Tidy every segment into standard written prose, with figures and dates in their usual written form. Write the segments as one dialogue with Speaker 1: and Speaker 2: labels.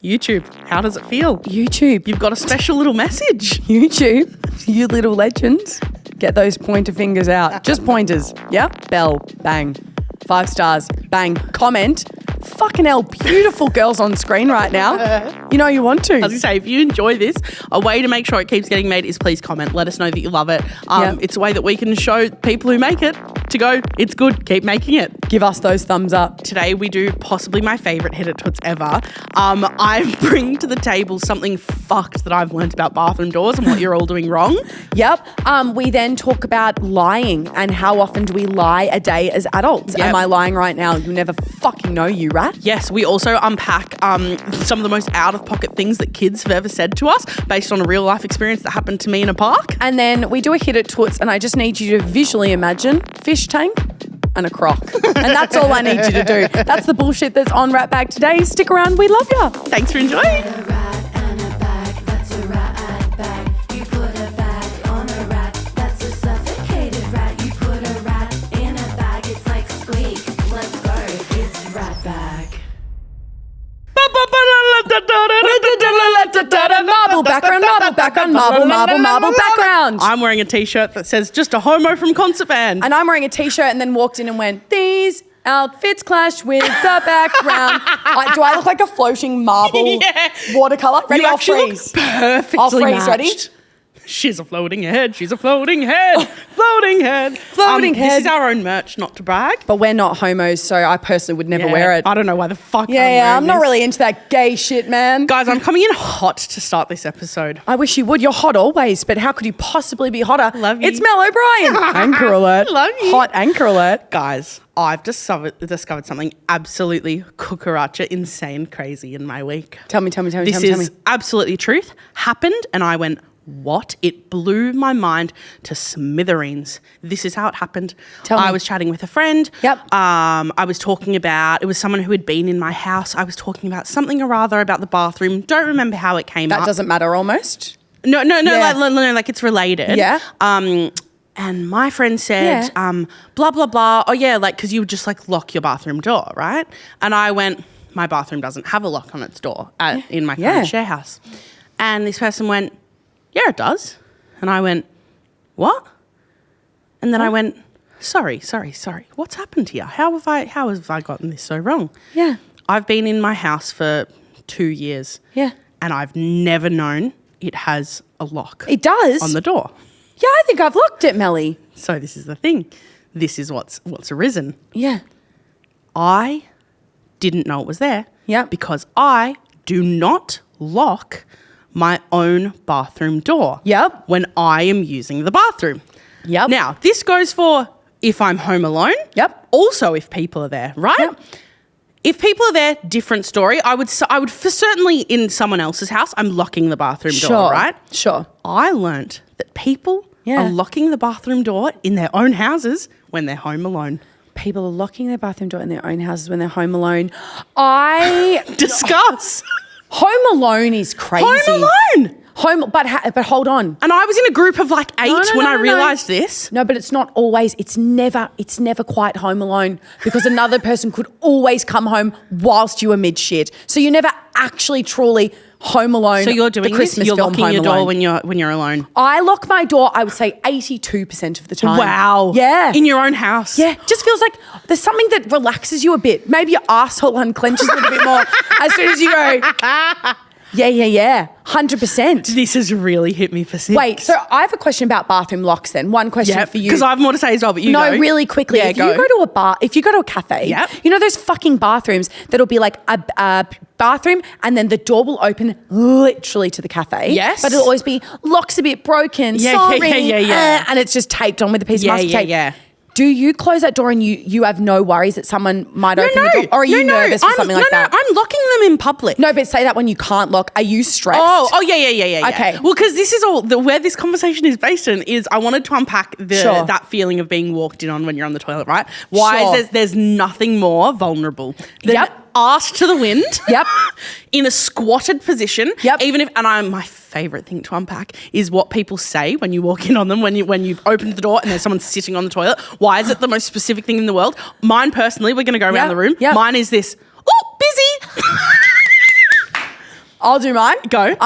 Speaker 1: YouTube, how does it feel?
Speaker 2: YouTube.
Speaker 1: You've got a special little message.
Speaker 2: YouTube, you little legends. Get those pointer fingers out. Just pointers. Yeah? Bell. Bang. 5 stars. Bang. Comment. Fucking hell, beautiful girls on screen right now. You know you want to.
Speaker 1: As you say, if you enjoy this, a way to make sure it keeps getting made is please comment. Let us know that you love it. It's a way that we can show people who make it to go, it's good, keep making it.
Speaker 2: Give us those thumbs up.
Speaker 1: Today we do possibly my favourite hit it toots ever. I bring to the table something fucked that I've learned about bathroom doors and what you're all doing wrong.
Speaker 2: Yep. We then talk about lying and how often do we lie a day as adults.
Speaker 1: Yep.
Speaker 2: Am I lying right now? You never fucking know, you rat.
Speaker 1: Yes, we also unpack some of the most out-of-pocket things that kids have ever said to us based on a real-life experience that happened to me in a park.
Speaker 2: And then we do a hit it toots and I just need you to visually imagine fish tank and a croc. And that's all I need you to do. That's the bullshit that's on Ratbag today. Stick around. We love you.
Speaker 1: Thanks for enjoying.
Speaker 2: Marble background.
Speaker 1: I'm wearing a t-shirt that says just a homo from concert band.
Speaker 2: And I'm wearing a t-shirt and then walked in and went, these outfits clash with the background. Do I look like a floating marble watercolour? Ready?
Speaker 1: You
Speaker 2: I'll
Speaker 1: actually
Speaker 2: freeze.
Speaker 1: look perfectly
Speaker 2: I'll freeze.
Speaker 1: matched.
Speaker 2: Ready?
Speaker 1: She's a floating head. She's a floating head. Floating head.
Speaker 2: Floating head.
Speaker 1: This is our own merch, not to brag.
Speaker 2: But we're not homos, so I personally would never wear it.
Speaker 1: I don't know why the fuck
Speaker 2: I'm not really into that gay shit, man.
Speaker 1: Guys, I'm coming in hot to start this episode.
Speaker 2: I wish you would. You're hot always, but how could you possibly be hotter?
Speaker 1: Love you.
Speaker 2: It's Mel O'Brien. Anchor alert.
Speaker 1: Love you.
Speaker 2: Hot anchor alert.
Speaker 1: Guys, I've discovered something absolutely cucaracha insane crazy in my week.
Speaker 2: Tell me.
Speaker 1: This is absolutely truth. Happened and I went, what? It blew my mind to smithereens. This is how it happened.
Speaker 2: Tell me.
Speaker 1: I was chatting with a friend.
Speaker 2: Yep.
Speaker 1: I was talking about, it was someone who had been in my house. I was talking about something or other about the bathroom. Don't remember how it came up.
Speaker 2: That doesn't matter almost.
Speaker 1: No,
Speaker 2: Yeah.
Speaker 1: like it's related.
Speaker 2: Yeah.
Speaker 1: And my friend said, blah, blah, blah. Oh, yeah, like, because you would just, like, lock your bathroom door, right? And I went, my bathroom doesn't have a lock on its door in my current share house. And this person went, yeah, it does. And I went, what? And then I went, sorry. What's happened here? How have I gotten this so wrong?
Speaker 2: Yeah.
Speaker 1: I've been in my house for 2 years.
Speaker 2: Yeah.
Speaker 1: And I've never known it has a lock.
Speaker 2: It does.
Speaker 1: On the door.
Speaker 2: Yeah, I think I've locked it, Melly.
Speaker 1: So this is the thing. This is what's arisen.
Speaker 2: Yeah.
Speaker 1: I didn't know it was there.
Speaker 2: Yeah.
Speaker 1: Because I do not lock my own bathroom door.
Speaker 2: Yep.
Speaker 1: When I am using the bathroom.
Speaker 2: Yep.
Speaker 1: Now, this goes for if I'm home alone.
Speaker 2: Yep.
Speaker 1: Also if people are there, right?
Speaker 2: Yep.
Speaker 1: If people are there, different story. I would for certainly in someone else's house, I'm locking the bathroom door, right?
Speaker 2: Sure.
Speaker 1: I learnt that people are locking the bathroom door in their own houses when they're home alone.
Speaker 2: People are locking their bathroom door in their own houses when they're home alone.
Speaker 1: Discuss.
Speaker 2: Home alone is crazy.
Speaker 1: Home alone.
Speaker 2: But hold on.
Speaker 1: And I was in a group of like 8 when I realised this.
Speaker 2: No, but it's not always. It's never quite home alone because another person could always come home whilst you were mid shit. So you're never actually truly home alone.
Speaker 1: So you're doing
Speaker 2: the Christmas
Speaker 1: this? You're
Speaker 2: film
Speaker 1: locking
Speaker 2: Home
Speaker 1: your door
Speaker 2: Alone.
Speaker 1: when you're alone.
Speaker 2: I lock my door, I would say 82% of the time.
Speaker 1: Wow.
Speaker 2: Yeah.
Speaker 1: In your own house.
Speaker 2: Yeah. Just feels like there's something that relaxes you a bit. Maybe your asshole unclenches a little bit more as soon as you go, yeah. 100%.
Speaker 1: This has really hit me for 6.
Speaker 2: Wait, so I have a question about bathroom locks then. One question for you.
Speaker 1: Because I have more to say as well, but you go.
Speaker 2: No, really quickly.
Speaker 1: Yeah,
Speaker 2: if you go to a cafe, you know those fucking bathrooms that'll be like a bathroom and then the door will open literally to the cafe.
Speaker 1: Yes.
Speaker 2: But it'll always be locks a bit broken.
Speaker 1: Yeah.
Speaker 2: And it's just taped on with a piece of masking tape.
Speaker 1: Yeah.
Speaker 2: Do you close that door and you have no worries that someone might open the door? Or are you nervous for something like that?
Speaker 1: I'm locking them in public.
Speaker 2: No, but say that when you can't lock. Are you stressed?
Speaker 1: Oh, yeah.
Speaker 2: Okay.
Speaker 1: Well, because this is all, where this conversation is based on is I wanted to unpack that feeling of being walked in on when you're on the toilet, right? Why is there's nothing more vulnerable than arse to the wind.
Speaker 2: Yep.
Speaker 1: In a squatted position.
Speaker 2: Yep.
Speaker 1: Even if, my favourite thing to unpack is what people say when you walk in on them, when you've opened the door and there's someone sitting on the toilet. Why is it the most specific thing in the world? Mine personally, we're going to go around the room.
Speaker 2: Yep.
Speaker 1: Mine is this, oh, busy.
Speaker 2: I'll do mine.
Speaker 1: Go.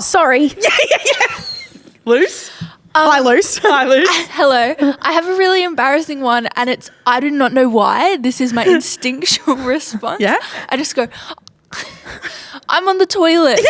Speaker 2: Sorry.
Speaker 1: Luce? Hi, Luce. Hi, Luce.
Speaker 3: Hello. I have a really embarrassing one, and I do not know why. This is my instinctual response.
Speaker 1: Yeah?
Speaker 3: I just go, I'm on the toilet.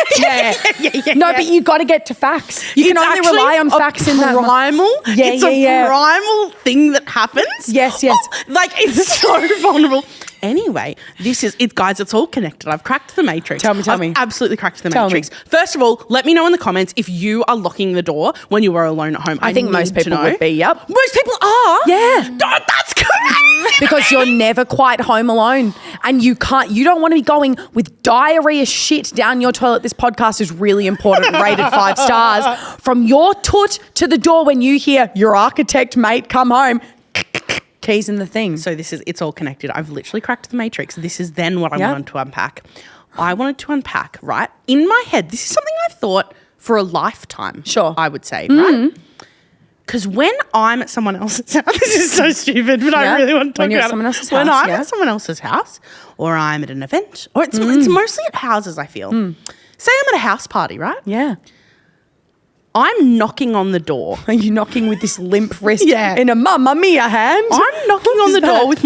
Speaker 2: No, but you got to get to facts. You can only rely on facts in that.
Speaker 1: Primal. It's a primal thing that happens.
Speaker 2: Yes.
Speaker 1: Like, it's so vulnerable. Anyway, this is it, guys. It's all connected. I've cracked the matrix.
Speaker 2: Tell me.
Speaker 1: I've absolutely cracked the matrix. First of all, let me know in the comments if you are locking the door when you are alone at home.
Speaker 2: I think most people would be. Yep.
Speaker 1: Most people are.
Speaker 2: Yeah.
Speaker 1: Oh, that's correct.
Speaker 2: Because you're never quite home alone, and you don't want to be going with diarrhea shit down your toilet. This podcast is really important. Rated 5 stars. From your toot to the door when you hear your architect mate come home. Keys in the thing.
Speaker 1: So it's all connected. I've literally cracked the matrix. This is then what I wanted to unpack. I wanted to unpack, right? In my head, this is something I've thought for a lifetime.
Speaker 2: Sure.
Speaker 1: I would say, right? Because when I'm at someone else's house, this is so stupid, but I really want to talk
Speaker 2: when you're
Speaker 1: about
Speaker 2: at someone else's
Speaker 1: it. When
Speaker 2: house,
Speaker 1: I'm at someone else's house, or I'm at an event, or it's mostly at houses, I feel. Say I'm at a house party, right?
Speaker 2: Yeah.
Speaker 1: I'm knocking on the door.
Speaker 2: Are you knocking with this limp wrist
Speaker 1: Yeah.
Speaker 2: in a Mamma Mia hand?
Speaker 1: I'm knocking on the door with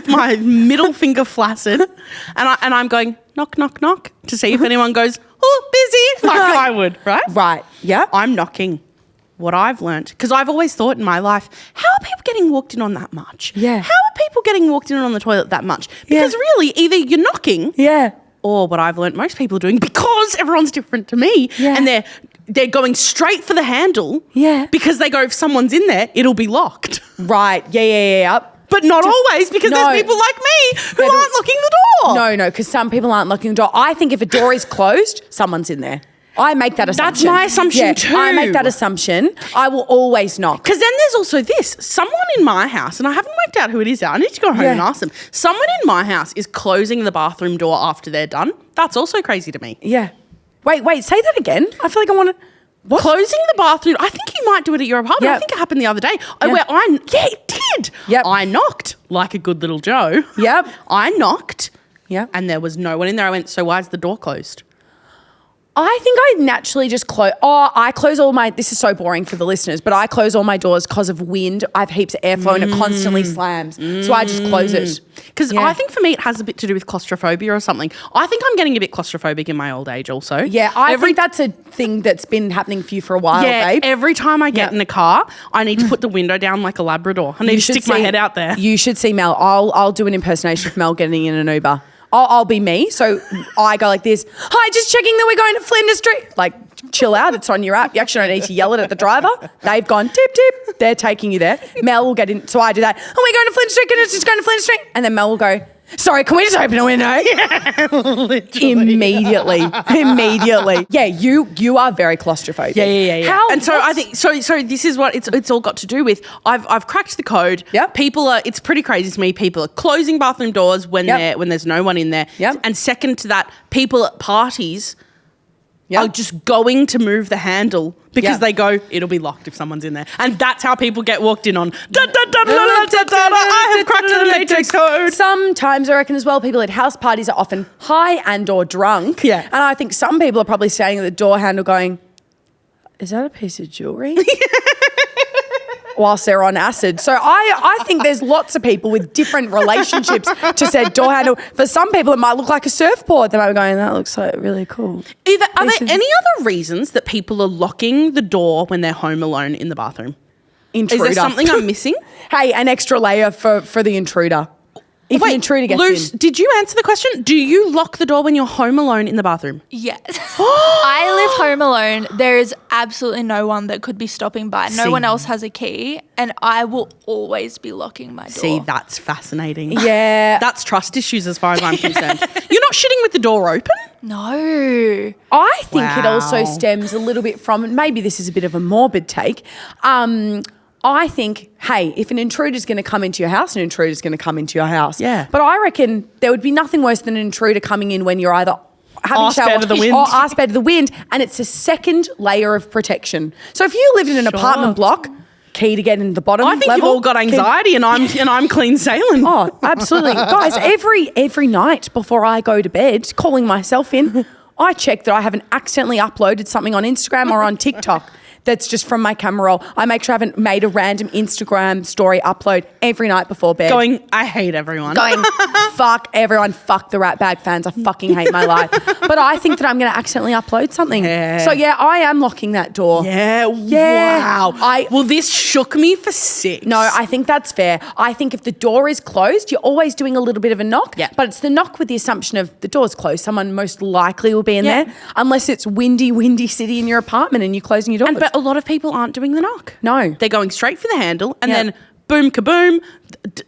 Speaker 1: my middle finger flaccid, and I'm going knock, knock, knock to see if anyone goes, oh, busy, like I would, right?
Speaker 2: Right. Yeah.
Speaker 1: I'm knocking. What I've learnt, because I've always thought in my life, how are people getting walked in on that much?
Speaker 2: Yeah.
Speaker 1: How are people getting walked in on the toilet that much? Because really, either you're knocking, or what I've learnt most people are doing, because everyone's different to me, and they're going straight for the handle, because they go, if someone's in there, it'll be locked.
Speaker 2: Right. Yeah.
Speaker 1: But not always, because there's people like me who aren't locking the door.
Speaker 2: No, because some people aren't locking the door. I think if a door is closed, someone's in there. I make that assumption.
Speaker 1: That's my assumption too.
Speaker 2: I make that assumption. I will always knock.
Speaker 1: Because then there's also this. Someone in my house, and I haven't worked out who it is yet. I need to go home and ask them. Someone in my house is closing the bathroom door after they're done. That's also crazy to me.
Speaker 2: Yeah. Wait, say that again. I feel like I want to... What?
Speaker 1: Closing the bathroom. I think you might do it at your apartment. I think it happened the other day. It did.
Speaker 2: Yep.
Speaker 1: I knocked like a good little Joe.
Speaker 2: Yep.
Speaker 1: I knocked.
Speaker 2: Yep.
Speaker 1: And there was no one in there. I went, so why is the door closed?
Speaker 2: I think I naturally just close. I close all my. This is so boring for the listeners, but I close all my doors because of wind. I have heaps of airflow and it constantly slams, so I just close it.
Speaker 1: Because I think for me it has a bit to do with claustrophobia or something. I think I'm getting a bit claustrophobic in my old age also.
Speaker 2: Yeah, I think that's a thing that's been happening for you for a while, babe.
Speaker 1: Every time I get in a car, I need to put the window down like a Labrador. I need to stick my head out there.
Speaker 2: You should see Mel. I'll do an impersonation of Mel getting in an Uber. I'll be me. So I go like this. Hi, just checking that we're going to Flinders Street. Like, chill out. It's on your app. You actually don't need to yell it at the driver. They've gone tip, tip. They're taking you there. Mel will get in. So I do that. Oh, we're going to Flinders Street. Can I just go to Flinders Street? And then Mel will go, sorry, can we just open a window? Yeah, literally. Immediately. Yeah, you are very claustrophobic.
Speaker 1: Yeah. I think so this is what it's all got to do with. I've cracked the code.
Speaker 2: Yep.
Speaker 1: It's pretty crazy to me. People are closing bathroom doors when there's no one in there.
Speaker 2: Yep.
Speaker 1: And second to that, people at parties are just going to move the handle because they go, it'll be locked if someone's in there. And that's how people get walked in on. I have cracked the matrix code.
Speaker 2: Sometimes I reckon as well, people at house parties are often high and or drunk.
Speaker 1: Yeah.
Speaker 2: And I think some people are probably standing at the door handle going, is that a piece of jewellery? Whilst they're on acid. So I think there's lots of people with different relationships to said door handle. For some people, it might look like a surfboard. They might be going, that looks like really cool.
Speaker 1: Are there any other reasons that people are locking the door when they're home alone in the bathroom?
Speaker 2: Intruder.
Speaker 1: Is there something I'm missing?
Speaker 2: Hey, an extra layer for the intruder. If an intruder gets
Speaker 1: Luce,
Speaker 2: in.
Speaker 1: did you answer the question? Do you lock the door when you're home alone in the bathroom?
Speaker 3: Yes. I live home alone. There is absolutely no one that could be stopping by. No one else has a key, and I will always be locking my door.
Speaker 1: See, that's fascinating.
Speaker 2: Yeah.
Speaker 1: That's trust issues as far as I'm concerned. You're not shitting with the door open?
Speaker 3: No.
Speaker 2: I think it also stems a little bit from, maybe this is a bit of a morbid take, I think, hey, if an intruder's going to come into your house, an intruder's going to come into your house.
Speaker 1: Yeah.
Speaker 2: But I reckon there would be nothing worse than an intruder coming in when you're either having
Speaker 1: arse bed of the wind.
Speaker 2: or arse bed of the wind, and it's a second layer of protection. So if you lived in an apartment block, key to get into the bottom
Speaker 1: I think
Speaker 2: level,
Speaker 1: you've all got anxiety and I'm clean sailing.
Speaker 2: Oh, absolutely. Guys, every night before I go to bed, calling myself in, I check that I haven't accidentally uploaded something on Instagram or on TikTok. That's just from my camera roll. I make sure I haven't made a random Instagram story upload every night before bed.
Speaker 1: Going, I hate everyone.
Speaker 2: Going, fuck everyone, fuck the Ratbag fans. I fucking hate my life. But I think that I'm going to accidentally upload something.
Speaker 1: Yeah.
Speaker 2: So yeah, I am locking that door.
Speaker 1: Yeah.
Speaker 2: Yeah.
Speaker 1: Wow. Well, this shook me for 6.
Speaker 2: No, I think that's fair. I think if the door is closed, you're always doing a little bit of a knock.
Speaker 1: Yeah.
Speaker 2: But it's the knock with the assumption of the door's closed. Someone most likely will be in
Speaker 1: Yeah.
Speaker 2: there. Unless it's windy city in your apartment and you're closing your door.
Speaker 1: But a lot of people aren't doing the knock.
Speaker 2: No.
Speaker 1: They're going straight for the handle and
Speaker 2: Yeah.
Speaker 1: then boom, kaboom,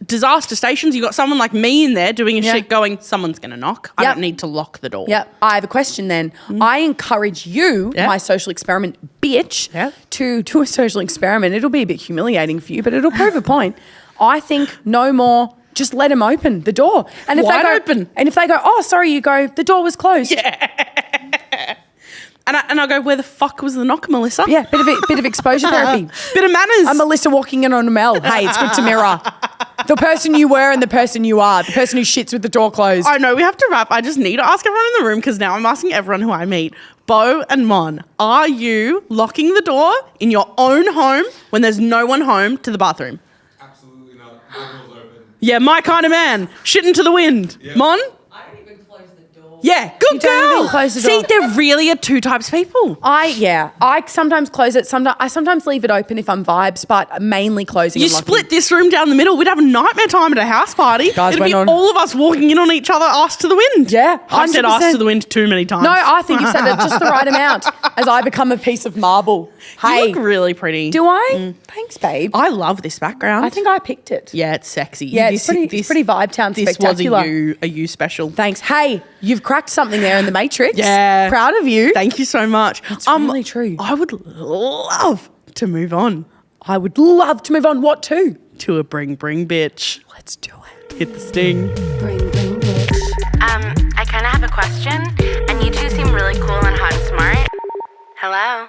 Speaker 1: disaster stations. You got someone like me in there doing a
Speaker 2: Yeah.
Speaker 1: shit going, someone's going to knock. I
Speaker 2: Yep.
Speaker 1: don't need to lock the door.
Speaker 2: Yeah, I have a question then. I encourage you,
Speaker 1: Yeah.
Speaker 2: my social experiment bitch,
Speaker 1: Yeah.
Speaker 2: to do a social experiment. It'll be a bit humiliating for you, but it'll prove a point. I think no more. Just let them open the door. And if
Speaker 1: Wide
Speaker 2: they go,
Speaker 1: open.
Speaker 2: And if they go, oh, sorry, you go, the door was closed.
Speaker 1: And I go, where the fuck was the knock, Melissa?
Speaker 2: Yeah, bit of exposure therapy.
Speaker 1: Bit of manners.
Speaker 2: I'm Melissa walking in on a Mel. Hey, it's good to mirror the person you were and the person you are, the person who shits with the door closed.
Speaker 1: I know we have to wrap. I just need to ask everyone in the room because now I'm asking everyone who I meet. Bo and Mon, are you locking the door in your own home when there's no one home to the bathroom?
Speaker 4: Absolutely not. My door's open.
Speaker 1: Yeah, my kind of man. Shitting to the wind.
Speaker 4: Yeah.
Speaker 1: Mon?
Speaker 5: I don't even close the door.
Speaker 1: Yeah, good
Speaker 2: You don't
Speaker 1: girl.
Speaker 2: even close the
Speaker 1: See,
Speaker 2: door.
Speaker 1: there really are two types of people.
Speaker 2: I sometimes close it. I sometimes leave it open if I'm vibes, but mainly closing.
Speaker 1: You
Speaker 2: and locking.
Speaker 1: split this room down the middle. We'd have a nightmare time at a house party.
Speaker 2: Guys,
Speaker 1: It'd be
Speaker 2: went on.
Speaker 1: all of us walking in on each other, ass to the wind.
Speaker 2: Yeah,
Speaker 1: I've said
Speaker 2: 100%.
Speaker 1: ass to the wind too many times.
Speaker 2: No, I think you've said that just the right amount as I become a piece of marble. Hey,
Speaker 1: You look really pretty.
Speaker 2: do I? Thanks, babe.
Speaker 1: I love this background.
Speaker 2: I think I picked it.
Speaker 1: Yeah, it's sexy.
Speaker 2: Yeah, it's pretty Vibe Town
Speaker 1: This
Speaker 2: spectacular.
Speaker 1: was a you special.
Speaker 2: Thanks. Hey, you've cracked something there in the Matrix.
Speaker 1: Yeah.
Speaker 2: Proud of you.
Speaker 1: Thank you so much.
Speaker 2: It's really true.
Speaker 1: I would love to move on
Speaker 2: I would love to move on. What to?
Speaker 1: to a bring bitch.
Speaker 2: Let's do it.
Speaker 1: Hit the sting.
Speaker 2: Bring, bitch.
Speaker 6: I kind of have a question, and you two seem really cool and hot and smart. Hello?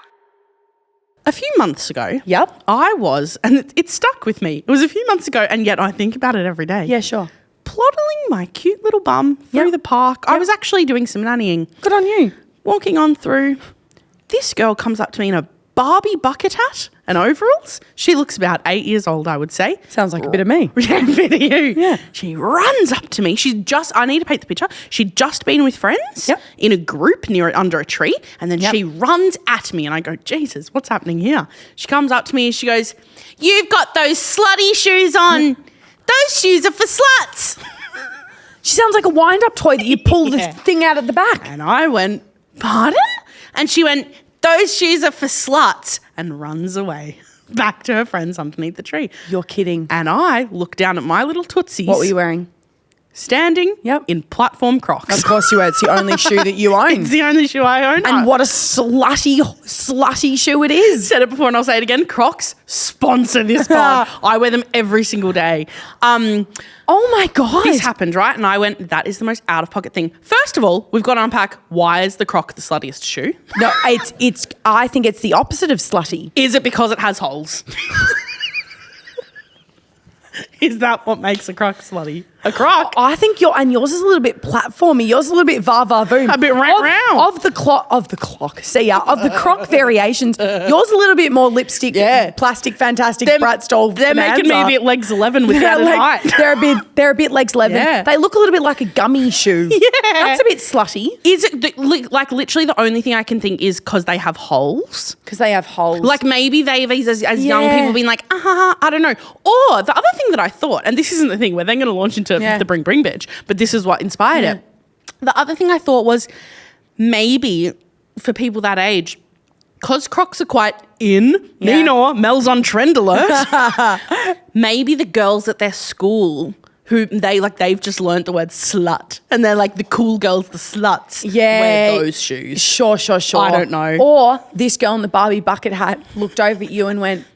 Speaker 1: A few months ago,
Speaker 2: Yep.
Speaker 1: I was, and it stuck with me. It was a few months ago, and yet I think about it every day.
Speaker 2: Yeah, sure.
Speaker 1: Ploddling my cute little bum through
Speaker 2: Yep.
Speaker 1: the park. I
Speaker 2: Yep.
Speaker 1: was actually doing some nannying.
Speaker 2: Good on you.
Speaker 1: Walking on through, this girl comes up to me in a Barbie bucket hat and overalls. She looks about 8 years old, I would say.
Speaker 2: Sounds like a bit of me.
Speaker 1: Yeah, bit of you.
Speaker 2: Yeah.
Speaker 1: She runs up to me. I need to paint the picture. She'd just been with friends
Speaker 2: Yep.
Speaker 1: in a group under a tree. And then
Speaker 2: Yep.
Speaker 1: she runs at me and I go, Jesus, what's happening here? She comes up to me and she goes, you've got those slutty shoes on. Those shoes are for sluts.
Speaker 2: She sounds like a wind-up toy that you pull
Speaker 1: Yeah.
Speaker 2: this thing out at the back.
Speaker 1: And I went, pardon? And she went, those shoes are for sluts, and runs away back to her friends underneath the tree.
Speaker 2: You're kidding.
Speaker 1: And I looked down at my little tootsies.
Speaker 2: What were you wearing?
Speaker 1: Standing
Speaker 2: Yep.
Speaker 1: in platform Crocs.
Speaker 2: Of course you were. It's the only shoe that you own.
Speaker 1: It's the only shoe I own.
Speaker 2: And what a slutty shoe it is.
Speaker 1: Said it before and I'll say it again. Crocs sponsor this pod. I wear them every single day.
Speaker 2: Oh my God.
Speaker 1: This happened, right? And I went, that is the most out-of-pocket thing. First of all, we've got to unpack, why is the Croc the sluttiest shoe?
Speaker 2: No, I think it's the opposite of slutty.
Speaker 1: Is it because it has holes? Is that what makes a Croc slutty? A Croc?
Speaker 2: I think yours is a little bit platformy. Yours is a little bit va-va-voom.
Speaker 1: A bit round.
Speaker 2: Of the clock. See ya. Of the Croc variations, yours a little bit more lipstick,
Speaker 1: Yeah.
Speaker 2: plastic, fantastic, brat stole.
Speaker 1: They're making me a bit legs 11 with that height.
Speaker 2: They're a bit legs 11.
Speaker 1: Yeah.
Speaker 2: They look a little bit like a gummy shoe.
Speaker 1: Yeah.
Speaker 2: That's a bit slutty
Speaker 1: Is it like literally the only thing I can think is because they have holes?
Speaker 2: because they have holes.
Speaker 1: Like maybe they've as young
Speaker 2: Yeah.
Speaker 1: people been like, I don't know. Or the other thing that I thought, and this isn't the thing, we're then going to launch into
Speaker 2: Yeah.
Speaker 1: the bring bitch, but this is what inspired
Speaker 2: Yeah.
Speaker 1: it. The other thing I thought was maybe for people that age, because Crocs are quite in,
Speaker 2: Yeah.
Speaker 1: Mel's on trend alert, maybe the girls at their school who they've just learnt the word slut and they're like the cool girls, the sluts, wear those shoes.
Speaker 2: Sure.
Speaker 1: I don't know.
Speaker 2: Or this girl in the Barbie bucket hat looked over at you and went,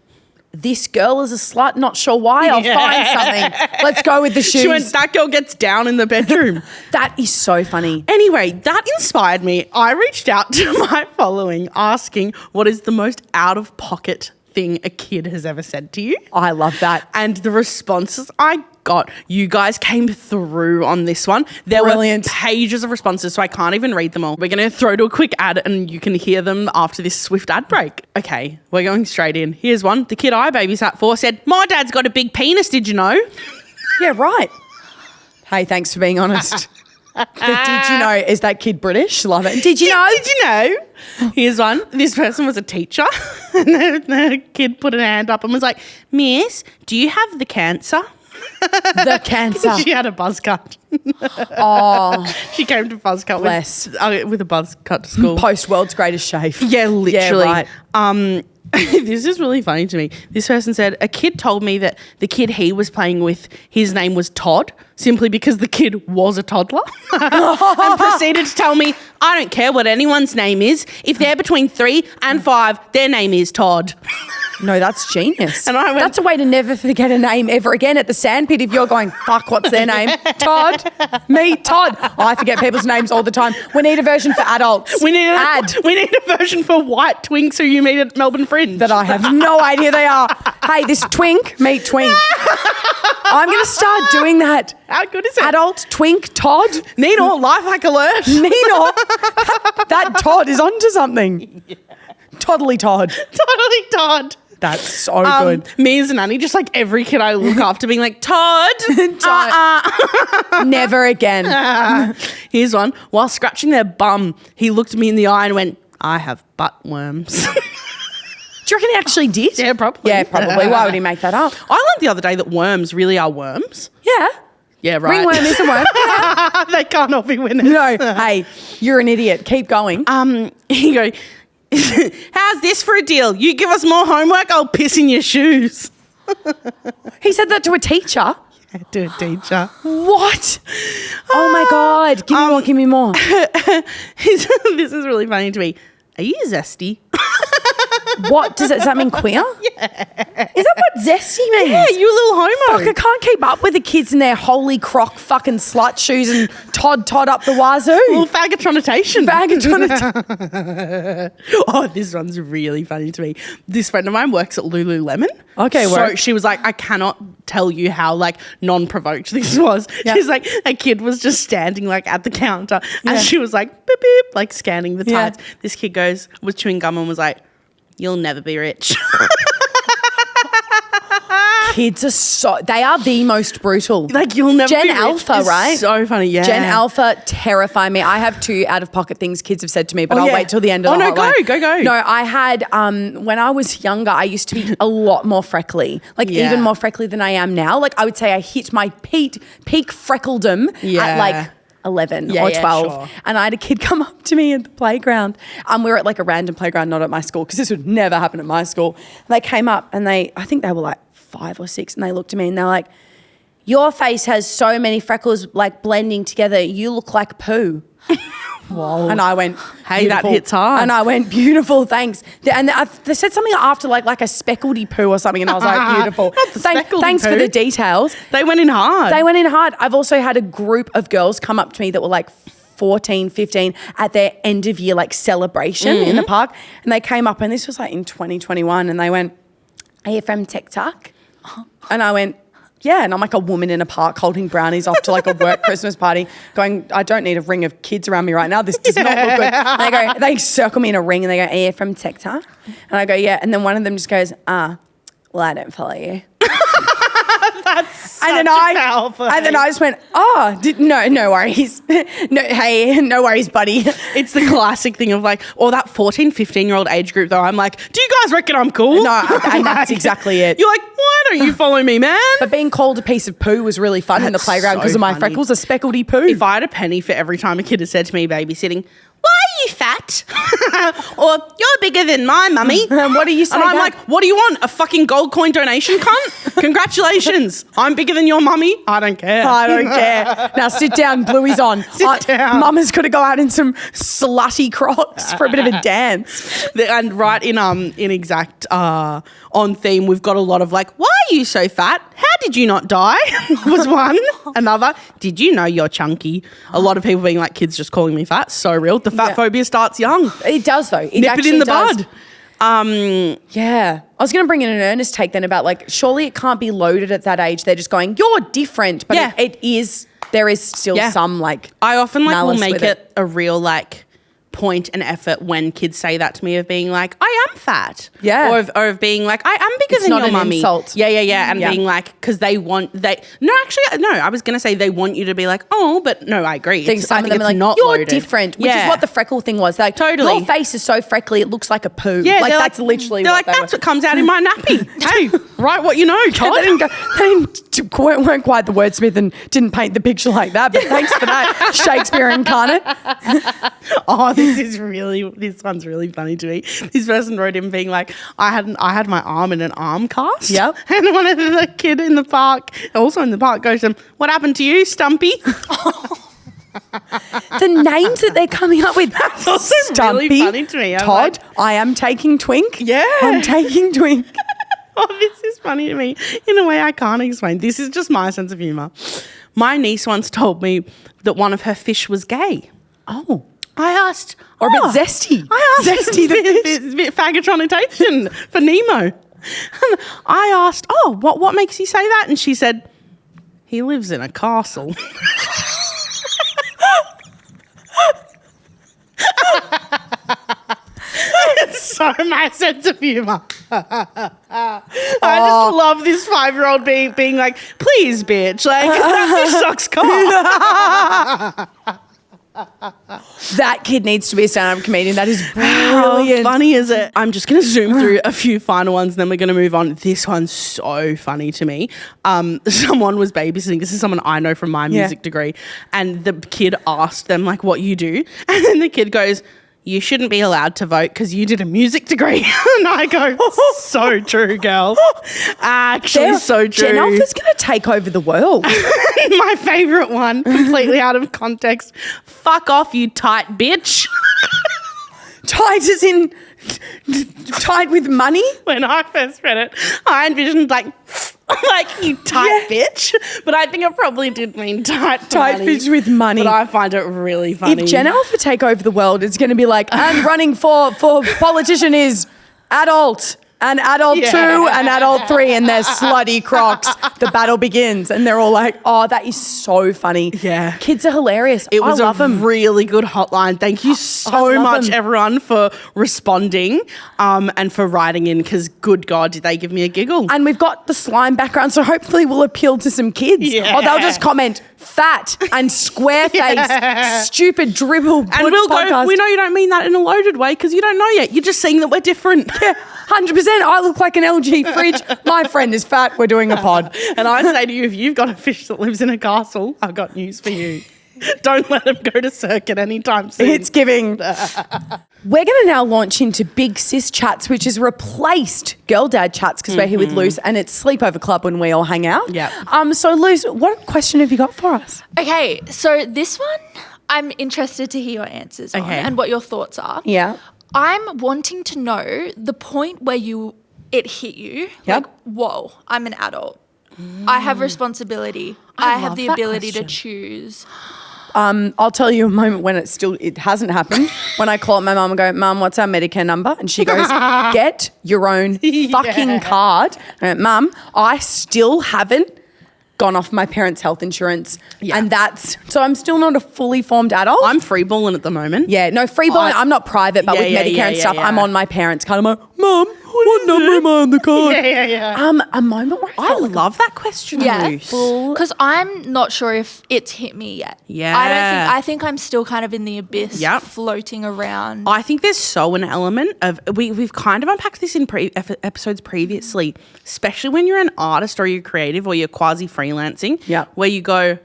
Speaker 2: this girl is a slut, not sure why, I'll find something. Let's go with the shoes.
Speaker 1: She went, that girl gets down in the bedroom.
Speaker 2: That is so funny.
Speaker 1: Anyway, that inspired me. I reached out to my following asking what is the most out-of-pocket thing a kid has ever said to you.
Speaker 2: I love that.
Speaker 1: And the responses I God, you guys came through on this one. There
Speaker 2: Brilliant.
Speaker 1: were pages of responses, so I can't even read them all. We're going to throw to a quick ad and you can hear them after this swift ad break. Okay, we're going straight in. Here's one. The kid I babysat for said, my dad's got a big penis, did you know?
Speaker 2: Yeah, right. Hey, thanks for being honest. Did you know, is that kid British? Love it. Did you know?
Speaker 1: Did you know? Here's one. This person was a teacher and the kid put a hand up and was like, Miss, do you have the cancer?
Speaker 2: The cancer.
Speaker 1: She had a buzz cut.
Speaker 2: Oh,
Speaker 1: She came to buzz cut
Speaker 2: bless.
Speaker 1: with a buzz cut to school.
Speaker 2: Post world's greatest shave.
Speaker 1: Yeah, literally.
Speaker 2: Yeah, right.
Speaker 1: This is really funny to me. This person said, a kid told me that the kid he was playing with, his name was Todd, simply because the kid was a toddler. And proceeded to tell me, I don't care what anyone's name is. If they're between 3 and 5, their name is Todd.
Speaker 2: No, that's genius.
Speaker 1: And I went-
Speaker 2: that's a way to never forget a name ever again at the sandpit if you're going, fuck, what's their name? Todd. Me, Todd. I forget people's names all the time. We need a version for adults.
Speaker 1: We need a version for white twinks who you meet at Melbourne Fringe.
Speaker 2: That I have no idea they are. Hey, this twink, meet twink. I'm going to start doing that.
Speaker 1: How good is it?
Speaker 2: Adult, twink, Todd.
Speaker 1: Nino, life hack alert.
Speaker 2: Nino. That Todd is onto something. Yeah. Toddly Todd.
Speaker 1: Totally Todd.
Speaker 2: That's so good.
Speaker 1: Me as a nanny, just like every kid I look after being like, Todd.
Speaker 2: Never again.
Speaker 1: Here's one. While scratching their bum, he looked me in the eye and went, I have butt worms.
Speaker 2: Do you reckon he actually did?
Speaker 1: Yeah, probably.
Speaker 2: Yeah, probably. Why would he make that up?
Speaker 1: I learned the other day that worms really are worms.
Speaker 2: Yeah.
Speaker 1: Yeah, right.
Speaker 2: Ringworm is a worm.
Speaker 1: They can't all be winners.
Speaker 2: No. Hey, you're an idiot. Keep going.
Speaker 1: You go, how's this for a deal? You give us more homework, I'll piss in your shoes.
Speaker 2: He said that to a teacher.
Speaker 1: To a teacher.
Speaker 2: What? Oh my God. Give me more.
Speaker 1: This is really funny to me. Are you zesty?
Speaker 2: What? Does that mean queer? Yeah. Is that what zesty means?
Speaker 1: Yeah, you little homo.
Speaker 2: Fuck, I can't keep up with the kids in their holy croc fucking slut shoes and Todd up the wazoo.
Speaker 1: Little faggotronotation. Oh, this one's really funny to me. This friend of mine works at Lululemon.
Speaker 2: Okay,
Speaker 1: so
Speaker 2: work.
Speaker 1: she was like, I cannot tell you how like non-provoked this was.
Speaker 2: Yeah.
Speaker 1: She's like, a kid was just standing like at the counter and she was like, beep, beep, like scanning the tights.
Speaker 2: Yeah.
Speaker 1: This kid was chewing gum and was like, you'll never be rich.
Speaker 2: Kids are they are the most brutal.
Speaker 1: Like you'll never
Speaker 2: Gen
Speaker 1: be rich
Speaker 2: Alpha,
Speaker 1: is
Speaker 2: right?
Speaker 1: So funny, yeah.
Speaker 2: Gen Alpha terrify me. I have 2 out-of-pocket things kids have said to me, but I'll
Speaker 1: yeah.
Speaker 2: wait till the end of the hotline.
Speaker 1: Go.
Speaker 2: No, I had, when I was younger, I used to be a lot more freckly, like even more freckly than I am now. Like I would say I hit my peak freckledom at like 11 or 12.
Speaker 1: Sure.
Speaker 2: And I had a kid come up to me at the playground. We were at like a random playground, not at my school, because this would never happen at my school. And they came up and I think they were like 5 or 6, and they looked at me and they're like, your face has so many freckles like blending together. You look like poo. Whoa. And I went,
Speaker 1: hey, that hits hard.
Speaker 2: And I went, beautiful, thanks. And they said something after like a speckledy poo or something, and I was like, beautiful. Thanks for the details.
Speaker 1: They went in hard.
Speaker 2: I've also had a group of girls come up to me that were like 14, 15 at their end of year like celebration in the park, and they came up, and this was like in 2021, and they went, are you from TikTok? And I went, yeah. And I'm like a woman in a park holding brownies off to like a work Christmas party going, I don't need a ring of kids around me right now. This does not look good. And they circle me in a ring and they go, are you from TikTok? And I go, yeah. And then one of them just goes, well, I don't follow you. And then I just went, no worries. No worries, buddy.
Speaker 1: It's the classic thing of like, or that 14, 15-year-old age group though, I'm like, do you guys reckon I'm cool?
Speaker 2: No, and that's exactly it.
Speaker 1: You're like, why don't you follow me, man?
Speaker 2: But being called a piece of poo was really fun in the playground because of my freckles, a speckledy poo.
Speaker 1: If I had a penny for every time a kid has said to me babysitting, why are you fat? Or you're bigger than my mummy.
Speaker 2: What do you say?
Speaker 1: And I'm like, what do you want? A fucking gold coin donation, cunt? Congratulations. I'm bigger than your mummy. I don't care.
Speaker 2: Now sit down, Bluey's on.
Speaker 1: Sit down.
Speaker 2: Mama's got to go out in some slutty Crocs for a bit of a dance.
Speaker 1: And right in exact on theme, we've got a lot of like, why are you so fat? How did you not die? Was one. Another, did you know you're chunky? A lot of people being like, kids just calling me fat. So real. The fat phobia starts young.
Speaker 2: It does though.
Speaker 1: Nip it in the bud.
Speaker 2: Yeah. I was going to bring in an earnest take then about like, surely it can't be loaded at that age. They're just going, you're different. But
Speaker 1: Yeah.
Speaker 2: it is, there is still some like
Speaker 1: I often like will
Speaker 2: malice
Speaker 1: make
Speaker 2: with
Speaker 1: it a real like point and effort when kids say that to me of being like, I am fat.
Speaker 2: Yeah.
Speaker 1: Or of being like, I am bigger
Speaker 2: It's
Speaker 1: than
Speaker 2: not
Speaker 1: your
Speaker 2: an
Speaker 1: mummy.
Speaker 2: insult.
Speaker 1: Yeah. And
Speaker 2: Yeah.
Speaker 1: being like, because I was going to say they want you to be like, oh, but no, I agree.
Speaker 2: thing. Some
Speaker 1: I
Speaker 2: of
Speaker 1: think
Speaker 2: them are
Speaker 1: it's
Speaker 2: like,
Speaker 1: not
Speaker 2: you're
Speaker 1: loaded.
Speaker 2: different, which is what the freckle thing was. Like,
Speaker 1: Totally.
Speaker 2: your face is so freckly, it looks like a poo.
Speaker 1: Yeah,
Speaker 2: like
Speaker 1: they're
Speaker 2: that's literally
Speaker 1: they're
Speaker 2: what
Speaker 1: like,
Speaker 2: they
Speaker 1: that's
Speaker 2: were.
Speaker 1: what comes out in my nappy. Hey, write what you know, Todd.
Speaker 2: Weren't quite the wordsmith and didn't paint the picture like that, but thanks for that, Shakespeare incarnate.
Speaker 1: Oh, this one's really funny to me. This person wrote in being like, I had my arm in an arm cast.
Speaker 2: Yep.
Speaker 1: And one of the kid in the park, also in the park, goes to him, what happened to you, Stumpy?
Speaker 2: The names that they're coming up with.
Speaker 1: That's also
Speaker 2: Stumpy,
Speaker 1: really funny to me. I'm
Speaker 2: Todd,
Speaker 1: like-
Speaker 2: I am taking Twink.
Speaker 1: Yeah.
Speaker 2: I'm taking Twink.
Speaker 1: Oh, this is funny to me in a way I can't explain. This is just my sense of humour. My niece once told me that one of her fish was gay.
Speaker 2: Oh.
Speaker 1: I asked,
Speaker 2: Or a bit zesty.
Speaker 1: I asked
Speaker 2: Zesty the fish.
Speaker 1: bit faggotronisation for Nemo. And I asked, what makes you say that? And she said, he lives in a castle. It's so my sense of humour. I just love this 5-year-old being like, please, bitch, like that fish sucks cock.
Speaker 2: That kid needs to be a stand-up comedian. That is
Speaker 1: How
Speaker 2: brilliant.
Speaker 1: funny is it? I'm just going to zoom through a few final ones, then we're going to move on. This one's so funny to me. Someone was babysitting. This is someone I know from my music degree. And the kid asked them, like, what you do. And then the kid goes, you shouldn't be allowed to vote because you did a music degree. And I go, so true, girl. Actually, so true.
Speaker 2: Gen Alpha's going to take over the world.
Speaker 1: My favourite one, completely out of context. Fuck off, you tight bitch.
Speaker 2: Tied as in tied with money?
Speaker 1: When I first read it, I envisioned like you tight bitch. But I think it probably did mean tight
Speaker 2: Tight bitch with money.
Speaker 1: But I find it really funny.
Speaker 2: If Gen Alpha take over the world, it's going to be like, and running for politician is adult. And adult 2 and adult 3 and they're slutty Crocs. The battle begins and they're all like, oh, that is so funny.
Speaker 1: Yeah.
Speaker 2: Kids are hilarious.
Speaker 1: It was
Speaker 2: I love
Speaker 1: a
Speaker 2: them.
Speaker 1: really good hotline. Thank you so
Speaker 2: love
Speaker 1: much,
Speaker 2: them.
Speaker 1: everyone, for responding and for writing in because, good God, did they give me a giggle.
Speaker 2: And we've got the slime background, so hopefully we'll appeal to some kids.
Speaker 1: Yeah.
Speaker 2: Or they'll just comment, fat and square face, stupid dribble.
Speaker 1: And we'll
Speaker 2: podcast.
Speaker 1: go, we know you don't mean that in a loaded way because you don't know yet. You're just saying that we're different.
Speaker 2: Yeah, 100%. I look like an LG fridge. My friend is fat. We're doing a pod.
Speaker 1: And I say to you, if you've got a fish that lives in a castle, I've got news for you. Don't let him go to circuit anytime soon.
Speaker 2: It's giving. We're going to now launch into Big Sis Chats, which has replaced Girl Dad Chats because we're here with Luce and it's Sleepover Club when we all hang out.
Speaker 1: Yep.
Speaker 2: So, Luce, what question have you got for us?
Speaker 3: Okay, so this one I'm interested to hear your answers on
Speaker 1: Okay.
Speaker 3: and what your thoughts are.
Speaker 2: Yeah.
Speaker 3: I'm wanting to know the point where it hit you.
Speaker 2: Yep.
Speaker 3: Like, whoa, I'm an adult. I have responsibility. I have
Speaker 2: love
Speaker 3: the
Speaker 2: that
Speaker 3: ability
Speaker 2: question.
Speaker 3: to choose.
Speaker 2: I'll tell you a moment when it hasn't happened. When I call up my mum and go, Mum, what's our Medicare number? And she goes, get your own fucking card. I went, Mum, I still haven't gone off my parents' health insurance.
Speaker 1: Yeah.
Speaker 2: And so I'm still not a fully formed adult.
Speaker 1: I'm freeballing at the moment.
Speaker 2: Yeah, no, freeballing. I'm not private, but
Speaker 1: Yeah,
Speaker 2: with
Speaker 1: yeah,
Speaker 2: Medicare
Speaker 1: yeah,
Speaker 2: and
Speaker 1: yeah,
Speaker 2: stuff,
Speaker 1: yeah.
Speaker 2: I'm on my parents' card. I'm like, Mum, what number am I on the card?
Speaker 1: Yeah.
Speaker 2: A moment where I
Speaker 1: I
Speaker 2: felt like
Speaker 1: love that question,
Speaker 3: Yeah,
Speaker 1: Luce.
Speaker 3: because I'm not sure if it's hit me yet.
Speaker 1: Yeah.
Speaker 3: I think I'm still kind of in the abyss,
Speaker 1: Yep.
Speaker 3: floating around.
Speaker 1: I think there's so an element of we've kind of unpacked this in episodes previously, especially when you're an artist or you're creative or you're quasi freelancing.
Speaker 2: Yep.
Speaker 1: Where you go,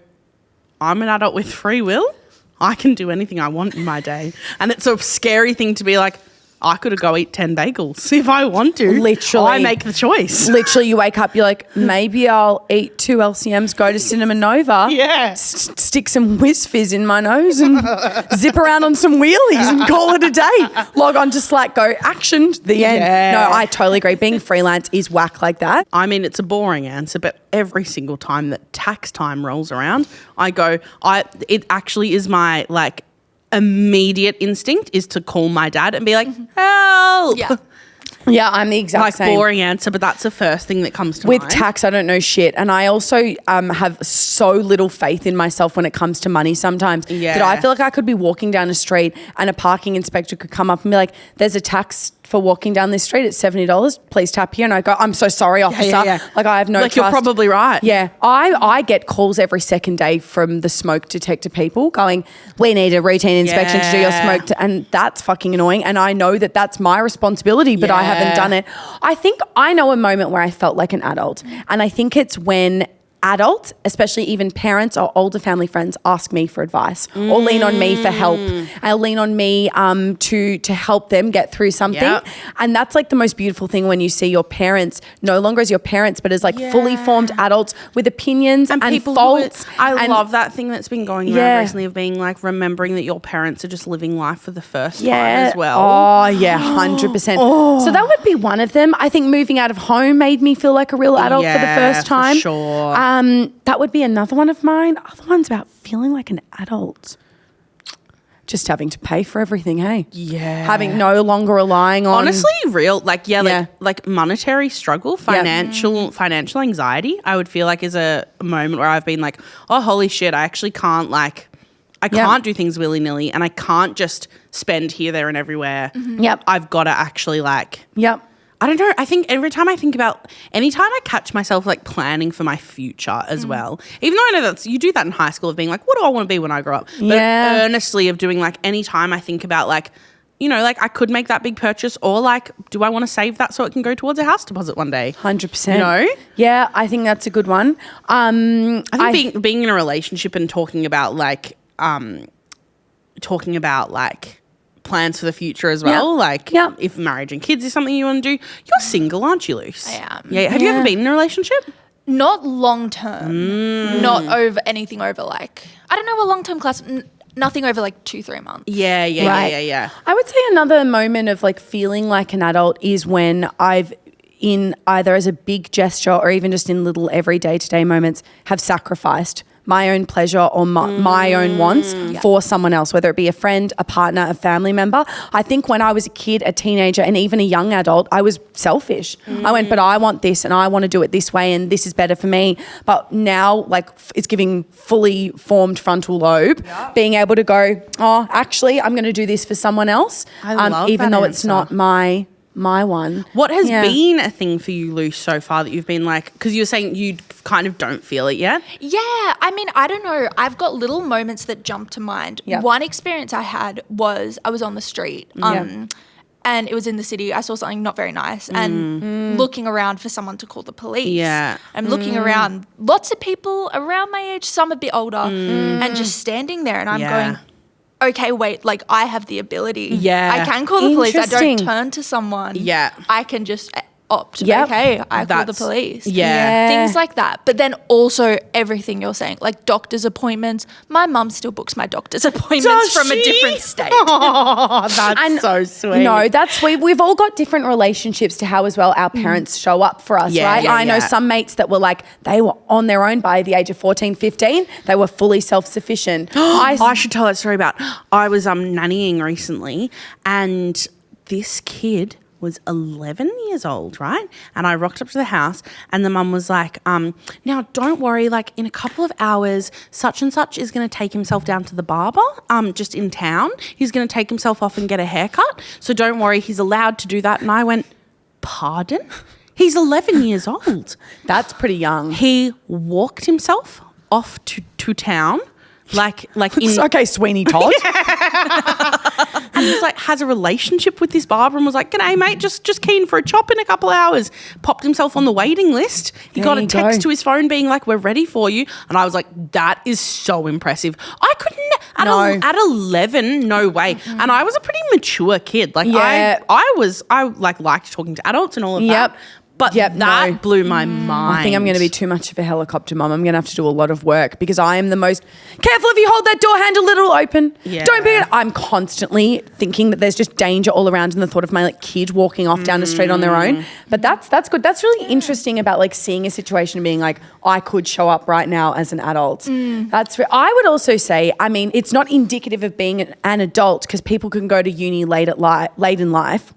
Speaker 1: I'm an adult with free will. I can do anything I want in my day, and it's a scary thing to be like, I could go eat 10 bagels if I want to.
Speaker 2: Literally.
Speaker 1: I make the choice.
Speaker 2: Literally, you wake up, you're like, maybe I'll eat 2 LCMs, go to Cinema Nova,
Speaker 1: Yeah.
Speaker 2: stick some Whiz Fizz in my nose and zip around on some wheelies and call it a day. Log on to Slack, go, actioned, the end.
Speaker 1: Yeah.
Speaker 2: No, I totally agree. Being freelance is whack like that.
Speaker 1: I mean, it's a boring answer, but every single time that tax time rolls around, I go, it actually is my immediate instinct is to call my dad and be like, help.
Speaker 3: Yeah.
Speaker 2: Yeah, I'm the exact
Speaker 1: Like
Speaker 2: same.
Speaker 1: boring answer, but that's the first thing that comes to
Speaker 2: With
Speaker 1: mind.
Speaker 2: tax, I don't know shit. And I also have so little faith in myself when it comes to money sometimes that I feel like I could be walking down a street and a parking inspector could come up and be like, there's a tax for walking down this street. It's $70. Please tap here. And I go, I'm so sorry, officer. Like I have no
Speaker 1: Like
Speaker 2: trust.
Speaker 1: you're probably right.
Speaker 2: Yeah. I get calls every second day from the smoke detector people going, we need a routine inspection to do your smoke. And that's fucking annoying. And I know that that's my responsibility, but I haven't done it. I think I know a moment where I felt like an adult. And I think it's when adults, especially even parents or older family friends, ask me for advice or lean on me for help. I'll lean on me to help them get through something. Yep. And that's like the most beautiful thing when you see your parents no longer as your parents, but as like fully formed adults with opinions and faults.
Speaker 1: I love that thing that's been going around recently of being like remembering that your parents are just living life for the first time as well.
Speaker 2: Oh, yeah, 100%. So that would be one of them. I think moving out of home made me feel like a real adult for the first time.
Speaker 1: For sure.
Speaker 2: That would be another one of mine. Other one's about feeling like an adult. Just having to pay for everything, hey?
Speaker 1: Yeah.
Speaker 2: Having no longer relying on...
Speaker 1: Honestly, real, like monetary struggle, financial anxiety, I would feel like is a moment where I've been like, oh, holy shit, I actually can't can't do things willy-nilly and I can't just spend here, there and everywhere.
Speaker 2: Yep.
Speaker 1: I've got to actually
Speaker 2: Yep.
Speaker 1: I don't know. I think anytime I catch myself like planning for my future as well, even though I know you do that in high school of being like, what do I want to be when I grow up? But earnestly of doing like anytime I think about like, you know, like I could make that big purchase or like, do I want to save that so it can go towards a house deposit one day?
Speaker 2: 100%.
Speaker 1: You know?
Speaker 2: Yeah, I think that's a good one.
Speaker 1: I think being in a relationship and talking about plans for the future as well. Like if marriage and kids is something you want to do, you're single, aren't you, Luce?
Speaker 3: I am.
Speaker 1: Yeah. Have you ever been in a relationship?
Speaker 3: Not long term. Not over anything over like, I don't know, a long term class. Nothing over like 2-3 months.
Speaker 1: Yeah.
Speaker 2: I would say another moment of like feeling like an adult is when I've in either as a big gesture or even just in little everyday to day moments have sacrificed my own pleasure or my own wants for someone else, whether it be a friend, a partner, a family member. I think when I was a kid, a teenager, and even a young adult, I was selfish. I went, but I want this and I want to do it this way and this is better for me. But now like it's giving fully formed frontal lobe, being able to go, oh, actually, I'm going to do this for someone else, even though it's not my one.
Speaker 1: What has been a thing for you, Luce, so far that you've been like, because you were saying you kind of don't feel it yet?
Speaker 3: Yeah. I mean, I don't know. I've got little moments that jump to mind.
Speaker 2: Yep.
Speaker 3: One experience I had was I was on the street and it was in the city. I saw something not very nice and looking around for someone to call the police.
Speaker 1: Yeah.
Speaker 3: I'm looking around, lots of people around my age, some a bit older, and just standing there and I'm going, okay, wait, like I have the ability.
Speaker 1: Yeah.
Speaker 3: I can call the police. I don't
Speaker 2: Interesting.
Speaker 3: turn to someone.
Speaker 1: Yeah.
Speaker 3: I can just opt.
Speaker 2: Yep.
Speaker 3: Okay, I call the police.
Speaker 1: Yeah.
Speaker 3: Things like that. But then also everything you're saying, like doctor's appointments. My mum still books my doctor's appointments from a different state.
Speaker 1: Oh, that's so sweet.
Speaker 2: No, that's sweet. We've all got different relationships to how as well our parents show up for us, right? I know some mates that were like, they were on their own by the age of 14, 15. They were fully self-sufficient.
Speaker 1: I should tell that story about, I was nannying recently and this kid was 11 years old, right? And I rocked up to the house and the mum was like, now don't worry, like in a couple of hours, such and such is going to take himself down to the barber, just in town. He's going to take himself off and get a haircut. So don't worry, he's allowed to do that. And I went, pardon? He's 11 years old.
Speaker 2: That's pretty young.
Speaker 1: He walked himself off to town. Like in
Speaker 2: Okay, Sweeney Todd.
Speaker 1: And he's like has a relationship with this barber and was like, "G'day, mate, just keen for a chop in a couple of hours." Popped himself on the waiting list. He got a text to his phone being like, "We're ready for you." And I was like, "That is so impressive." I couldn't at 11, no way. And I was a pretty mature kid. Like I liked talking to adults and all of that. But that blew my mind.
Speaker 2: I think I'm going to be too much of a helicopter mum. I'm going to have to do a lot of work because I am the most careful if you hold that door handle a little open.
Speaker 1: Yeah.
Speaker 2: Don't be. I'm constantly thinking that there's just danger all around in the thought of my like kid walking off down the street on their own. But that's good. That's really interesting about like seeing a situation and being like, I could show up right now as an adult. I would also say, I mean, it's not indicative of being an adult because people can go to uni late in life.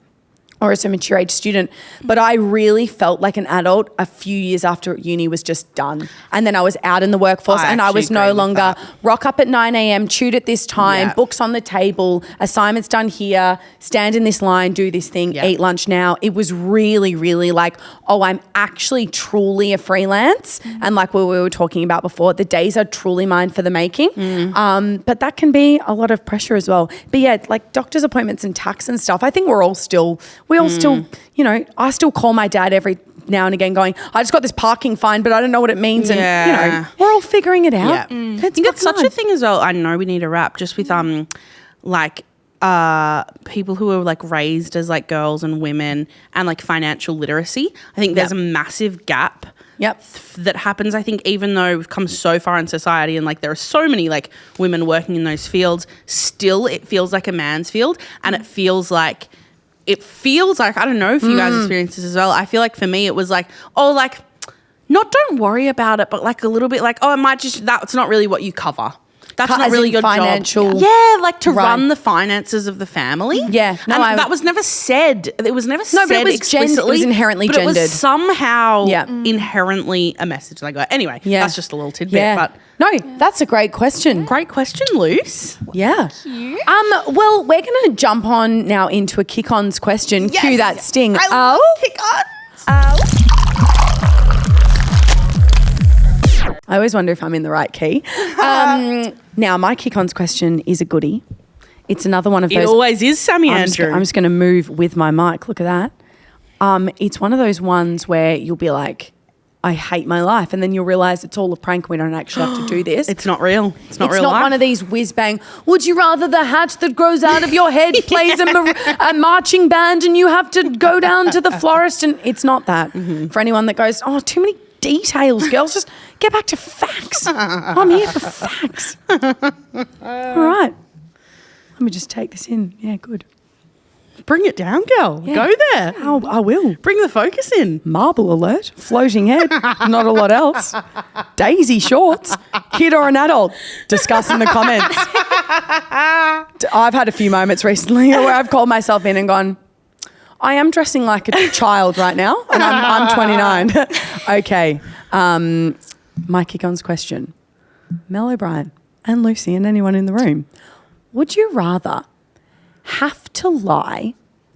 Speaker 2: or as a mature age student. But I really felt like an adult a few years after uni was just done. And then I was out in the workforce and I was no longer rock up at 9 a.m, shoot at this time, books on the table, assignments done here, stand in this line, do this thing, eat lunch now. It was really, really like, oh, I'm actually truly a freelance. And like what we were talking about before, the days are truly mine for the making. But that can be a lot of pressure as well. But yeah, like doctor's appointments and tax and stuff, I think we all still, you know, I still call my dad every now and again going, I just got this parking fine, but I don't know what it means. And, you know, we're all figuring it out.
Speaker 1: I think it's such a thing as well. I know we need to wrap just with like people who are like raised as like girls and women and like financial literacy. I think there's a massive gap that happens. I think even though we've come so far in society and like there are so many like women working in those fields, still it feels like a man's field, and it feels like I don't know if you guys experience this as well. I feel like for me it was like, oh, like not don't worry about it, but like a little bit like, oh, it might just, that's not really what you cover. That's not really your
Speaker 2: financial
Speaker 1: job. Yeah, like to run the finances of the family.
Speaker 2: Yeah.
Speaker 1: No, and that was never said. It was never said explicitly.
Speaker 2: It was inherently
Speaker 1: but
Speaker 2: gendered.
Speaker 1: It was somehow inherently a message they got. Anyway, that's just a little tidbit. But
Speaker 2: no, that's a great question.
Speaker 1: Great question, Luce.
Speaker 2: Yeah.
Speaker 3: Cute.
Speaker 2: Well, we're going to jump on now into a Kick-Ons question.
Speaker 1: Yes.
Speaker 2: Cue that sting.
Speaker 1: I love Kick-Ons.
Speaker 2: I always wonder if I'm in the right key. Now, my Kick-Ons question is a goodie. It's another one of those.
Speaker 1: It always is, Sammy Andrew.
Speaker 2: I'm just going to move with my mic. Look at that. It's one of those ones where you'll be like, I hate my life. And then you'll realise it's all a prank. We don't actually have to do this.
Speaker 1: It's not real. It's not real
Speaker 2: It's not
Speaker 1: life.
Speaker 2: one of these whiz-bang, would you rather the hat that grows out of your head plays a marching band and you have to go down to the florist? And it's not that. For anyone that goes, oh, too many details, girls, just get back to facts. I'm here for facts. All right. Let me just take this in. Yeah, good.
Speaker 1: Bring it down, girl.
Speaker 2: Yeah.
Speaker 1: Go there.
Speaker 2: I will.
Speaker 1: Bring the focus in.
Speaker 2: Marble alert, floating head, not a lot else. Daisy shorts, kid or an adult? Discuss in the comments. I've had a few moments recently where I've called myself in and gone, I am dressing like a child right now, and I'm 29. Okay. My Kick-Ons question. Mel O'Brien and Lucy and anyone in the room, would you rather have to lie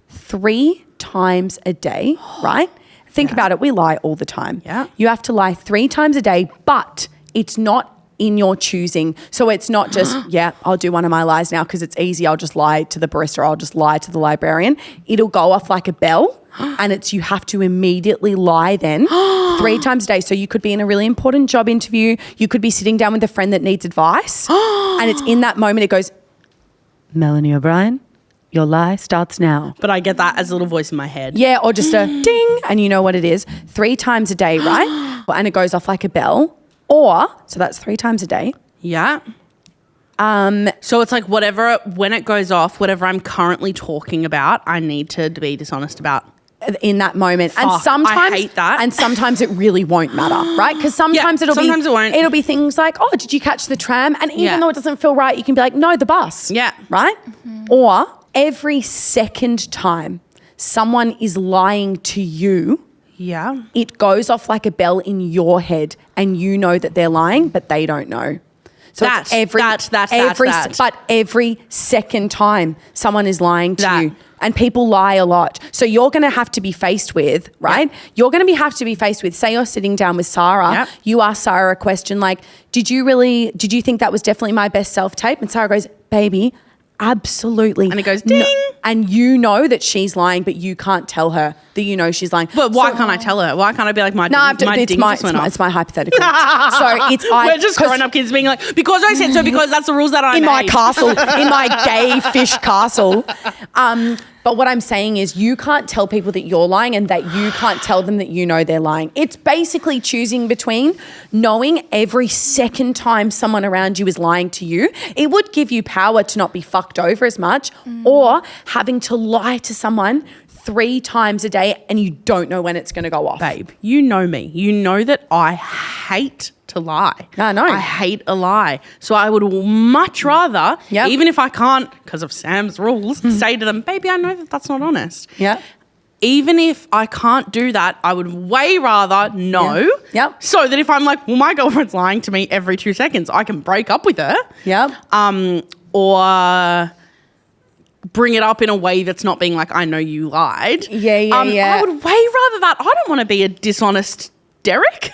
Speaker 2: 3 times a day, right? Think about it. We lie all the time.
Speaker 1: Yeah.
Speaker 2: You have to lie 3 times a day, but it's not in your choosing. So it's not just, I'll do one of my lies now because it's easy. I'll just lie to the barista. Or I'll just lie to the librarian. It'll go off like a bell and you have to immediately lie then 3 times a day. So you could be in a really important job interview. You could be sitting down with a friend that needs advice. And it's in that moment it goes, Melanie O'Brien, your lie starts now.
Speaker 1: But I get that as a little voice in my head.
Speaker 2: Yeah, or just a ding and you know what it is. 3 times a day, right? And it goes off like a bell. Or, so that's 3 times a day.
Speaker 1: Yeah. So it's like whatever, when it goes off, whatever I'm currently talking about, I need to be dishonest about.
Speaker 2: In that moment.
Speaker 1: Fuck,
Speaker 2: and sometimes
Speaker 1: I hate that.
Speaker 2: And sometimes it really won't matter, right? Because sometimes
Speaker 1: it won't.
Speaker 2: It'll be things like, oh, did you catch the tram? And even though it doesn't feel right, you can be like, no, the bus.
Speaker 1: Yeah.
Speaker 2: Right? Or every second time someone is lying to you, it goes off like a bell in your head and you know that they're lying, but they don't know. So
Speaker 1: But
Speaker 2: every second time someone is lying to you, and people lie a lot. So you're going to have to be faced with, right? Yep. You're going to have to be faced with, say you're sitting down with Sarah, you ask Sarah a question like, did you think that was definitely my best self tape? And Sarah goes, baby, absolutely.
Speaker 1: And it goes ding.
Speaker 2: No. And you know that she's lying, but you can't tell her that you know she's lying.
Speaker 1: But why can't I tell her? Why can't I be like, my ding just went off?
Speaker 2: It's my hypothetical. So
Speaker 1: we're just growing up kids being like, because I said so, because that's the rules that I made.
Speaker 2: In my castle, in my gay fish castle. But what I'm saying is you can't tell people that you're lying and that you can't tell them that you know they're lying. It's basically choosing between knowing every second time someone around you is lying to you. It would give you power to not be fucked over as much, or having to lie to someone 3 times a day and you don't know when it's going to go off.
Speaker 1: Babe, you know me. You know that I hate to lie.
Speaker 2: I know.
Speaker 1: I hate a lie. So I would much rather, even if I can't, because of Sam's rules, say to them, baby, I know that that's not honest.
Speaker 2: Yeah.
Speaker 1: even if I can't do that, I would way rather know.
Speaker 2: Yep.
Speaker 1: So that if I'm like, well, my girlfriend's lying to me every 2 seconds, I can break up with her.
Speaker 2: Yep.
Speaker 1: Or bring it up in a way that's not being like, I know you lied.
Speaker 2: Yeah.
Speaker 1: I would way rather that. I don't want to be a dishonest Derek.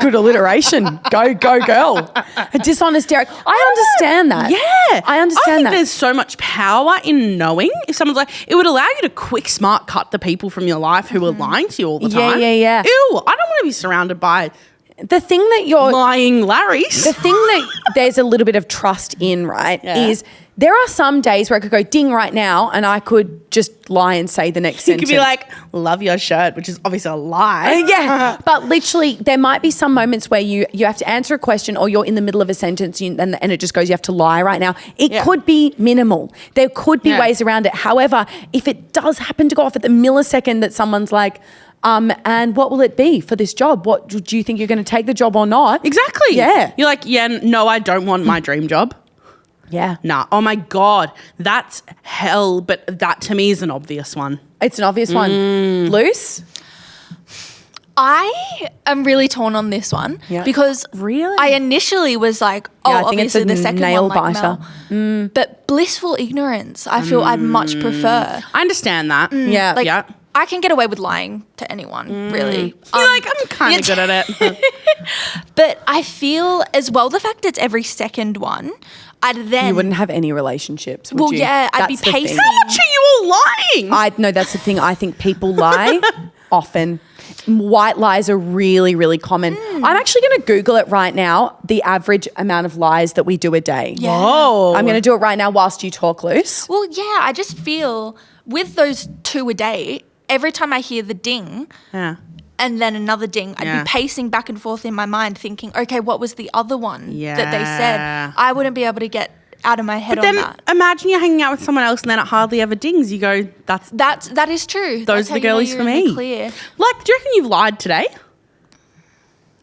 Speaker 2: Good alliteration. Go, girl. A dishonest Derek. I understand that.
Speaker 1: Yeah.
Speaker 2: I understand
Speaker 1: I think
Speaker 2: that.
Speaker 1: there's so much power in knowing. If someone's like, it would allow you to quick, smart cut the people from your life who are lying to you all the time.
Speaker 2: Yeah.
Speaker 1: Ew, I don't want to be surrounded by
Speaker 2: The thing that you're...
Speaker 1: lying Larrys.
Speaker 2: The thing that there's a little bit of trust in, right, is there are some days where I could go ding right now and I could just lie and say the next
Speaker 1: You
Speaker 2: sentence.
Speaker 1: could be like, love your shirt, which is obviously a lie.
Speaker 2: yeah, but literally there might be some moments where you have to answer a question or you're in the middle of a sentence and it just goes, you have to lie right now. It could be minimal. There could be ways around it. However, if it does happen to go off at the millisecond that someone's like, and what will it be for this job? What do you think you're going to take the job or not?
Speaker 1: Exactly.
Speaker 2: Yeah.
Speaker 1: You're like, no, I don't want my dream job.
Speaker 2: Yeah.
Speaker 1: Nah. Oh my God. That's hell. But that to me is an obvious one.
Speaker 2: It's an obvious one. Luce?
Speaker 3: I am really torn on this one because
Speaker 2: Really?
Speaker 3: I initially was like,
Speaker 2: I think it's
Speaker 3: obviously
Speaker 2: a
Speaker 3: the second
Speaker 2: nail
Speaker 3: one, like
Speaker 2: biter.
Speaker 3: Mel. But blissful ignorance, I feel I'd much prefer.
Speaker 1: I understand that.
Speaker 2: Yeah.
Speaker 3: Like,
Speaker 1: Yeah.
Speaker 3: I can get away with lying to anyone, really.
Speaker 1: You're like, I'm kind of good at it.
Speaker 3: But I feel as well the fact it's every second one, I'd then...
Speaker 2: You wouldn't have any relationships, would
Speaker 3: Well,
Speaker 2: you?
Speaker 3: yeah, I'd
Speaker 2: That's
Speaker 3: be
Speaker 2: the thing.
Speaker 3: pacing.
Speaker 1: How much are you all lying?
Speaker 2: No, that's the thing. I think people lie often. White lies are really, really common. I'm actually going to Google it right now, the average amount of lies that we do a day.
Speaker 3: Yeah.
Speaker 1: Oh.
Speaker 2: I'm going to do it right now whilst you talk, Luce.
Speaker 3: Well, yeah, I just feel with those 2 a day, every time I hear the ding
Speaker 1: Yeah.
Speaker 3: and then another ding, I'd
Speaker 1: Yeah.
Speaker 3: be pacing back and forth in my mind thinking, okay, what was the other one that they
Speaker 1: Yeah.
Speaker 3: said? I wouldn't be able to get out of my head
Speaker 1: But
Speaker 3: on
Speaker 1: then
Speaker 3: that.
Speaker 1: imagine you're hanging out with someone else and then it hardly ever dings. You go,
Speaker 3: That is true.
Speaker 1: those
Speaker 3: That's
Speaker 1: are the
Speaker 3: how you know
Speaker 1: girlies
Speaker 3: you're
Speaker 1: for
Speaker 3: in the
Speaker 1: me.
Speaker 3: Clear.
Speaker 1: Like, do you reckon you've lied today?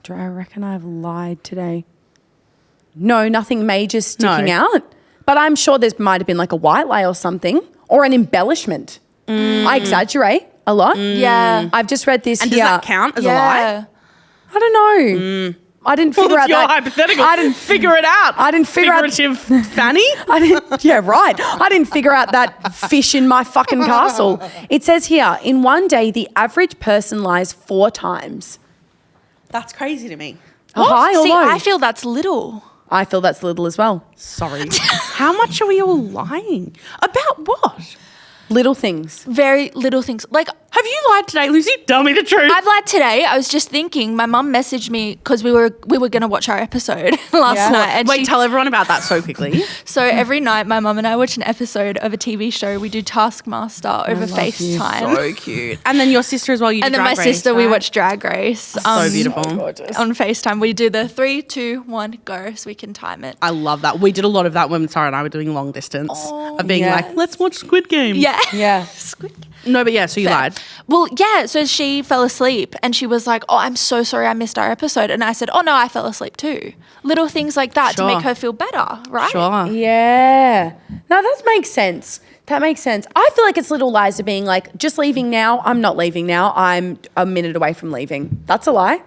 Speaker 2: Do I reckon I've lied today? No, nothing major sticking out. But I'm sure there might have been like a white lie or something or an embellishment. I exaggerate a lot.
Speaker 3: Yeah.
Speaker 2: I've just read this
Speaker 1: And
Speaker 2: here.
Speaker 1: does that count as a lie?
Speaker 3: Yeah.
Speaker 2: I don't know. I didn't
Speaker 1: Well,
Speaker 2: figure out
Speaker 1: it's your
Speaker 2: that.
Speaker 1: hypothetical.
Speaker 2: I didn't
Speaker 1: figure it out.
Speaker 2: I didn't figure out-
Speaker 1: Figurative fanny?
Speaker 2: I didn't, yeah, right. I didn't figure out that fish in my fucking castle. It says here, in one day, the average person lies 4 times.
Speaker 1: That's crazy to me.
Speaker 2: High or
Speaker 3: See,
Speaker 2: low?
Speaker 3: I feel that's little.
Speaker 2: I feel that's little as well.
Speaker 1: Sorry. How much are we all lying? About what?
Speaker 2: Little things.
Speaker 3: Very little things. Like,
Speaker 1: Have you lied today, Lucy? Tell me the truth.
Speaker 3: I've lied today. I was just thinking, my mum messaged me because we were going to watch our episode last night. And
Speaker 1: Wait, tell everyone about that so quickly.
Speaker 3: So every night, my mum and I watch an episode of a TV show. We do Taskmaster over FaceTime.
Speaker 1: So cute. And then your sister as well. You
Speaker 3: And
Speaker 1: do
Speaker 3: then my
Speaker 1: Drag Race,
Speaker 3: sister, we
Speaker 1: right?
Speaker 3: watch Drag Race.
Speaker 1: So beautiful.
Speaker 3: On FaceTime. We do the 3, 2, 1, go, so we can time it.
Speaker 1: I love that. We did a lot of that when Sarah and I were doing long distance of being
Speaker 2: yes.
Speaker 1: like, let's watch Squid Game.
Speaker 3: Yeah.
Speaker 2: Yeah.
Speaker 1: No, but yeah, so you lied.
Speaker 3: Well, yeah, so she fell asleep and she was like, oh, I'm so sorry I missed our episode. And I said, oh, no, I fell asleep too. Little things like that to
Speaker 1: Sure.
Speaker 3: make her feel better, right?
Speaker 1: Sure.
Speaker 2: Yeah. No, that makes sense. That makes sense. I feel like it's little lies of being like, just leaving now. I'm not leaving now. I'm a minute away from leaving. That's a lie.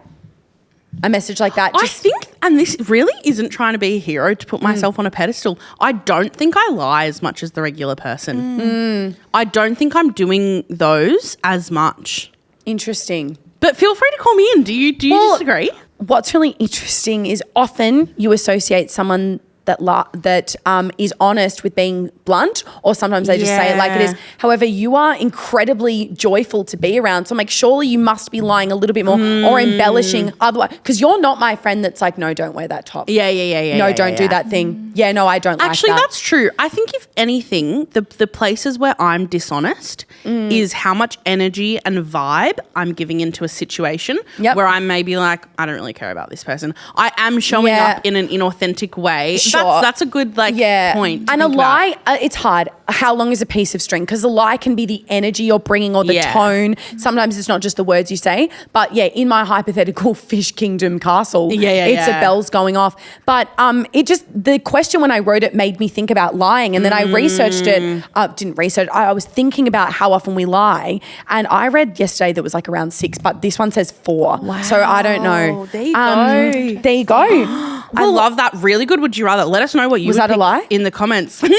Speaker 2: A message like that.
Speaker 1: I think, and this really isn't trying to be a hero to put myself on a pedestal. I don't think I lie as much as the regular person. I don't think I'm doing those as much.
Speaker 2: Interesting.
Speaker 1: But feel free to call me in. Do you disagree?
Speaker 2: What's really interesting is often you associate someone that is honest with being blunt, or sometimes they just say it like it is. However, you are incredibly joyful to be around. So I'm like, surely you must be lying a little bit more or embellishing otherwise. Because you're not my friend that's like, no, don't wear that top.
Speaker 1: Yeah.
Speaker 2: No, don't do that thing. Yeah, no, I don't
Speaker 1: Actually,
Speaker 2: like that.
Speaker 1: that's true. I think if anything, the places where I'm dishonest is how much energy and vibe I'm giving into a situation where I may be like, I don't really care about this person. I am showing up in an inauthentic way.
Speaker 2: Sure. sure.
Speaker 1: That's a good point. to
Speaker 2: And a
Speaker 1: think
Speaker 2: lie,
Speaker 1: about.
Speaker 2: it's hard. How long is a piece of string? Because a lie can be the energy you're bringing or the
Speaker 1: Yeah.
Speaker 2: tone. Sometimes it's not just the words you say. But yeah, in my hypothetical fish kingdom castle, it's a bells going off. But the question when I wrote it made me think about lying. And then I researched it. Didn't research. I was thinking about how often we lie. And I read yesterday that was like around 6, but this one says 4. Wow. So I don't know.
Speaker 1: There you go.
Speaker 2: There you go.
Speaker 1: I love that. Really good. Would you rather? Let us know what you
Speaker 2: Was
Speaker 1: would
Speaker 2: that a
Speaker 1: pick
Speaker 2: lie?
Speaker 1: in the comments. No.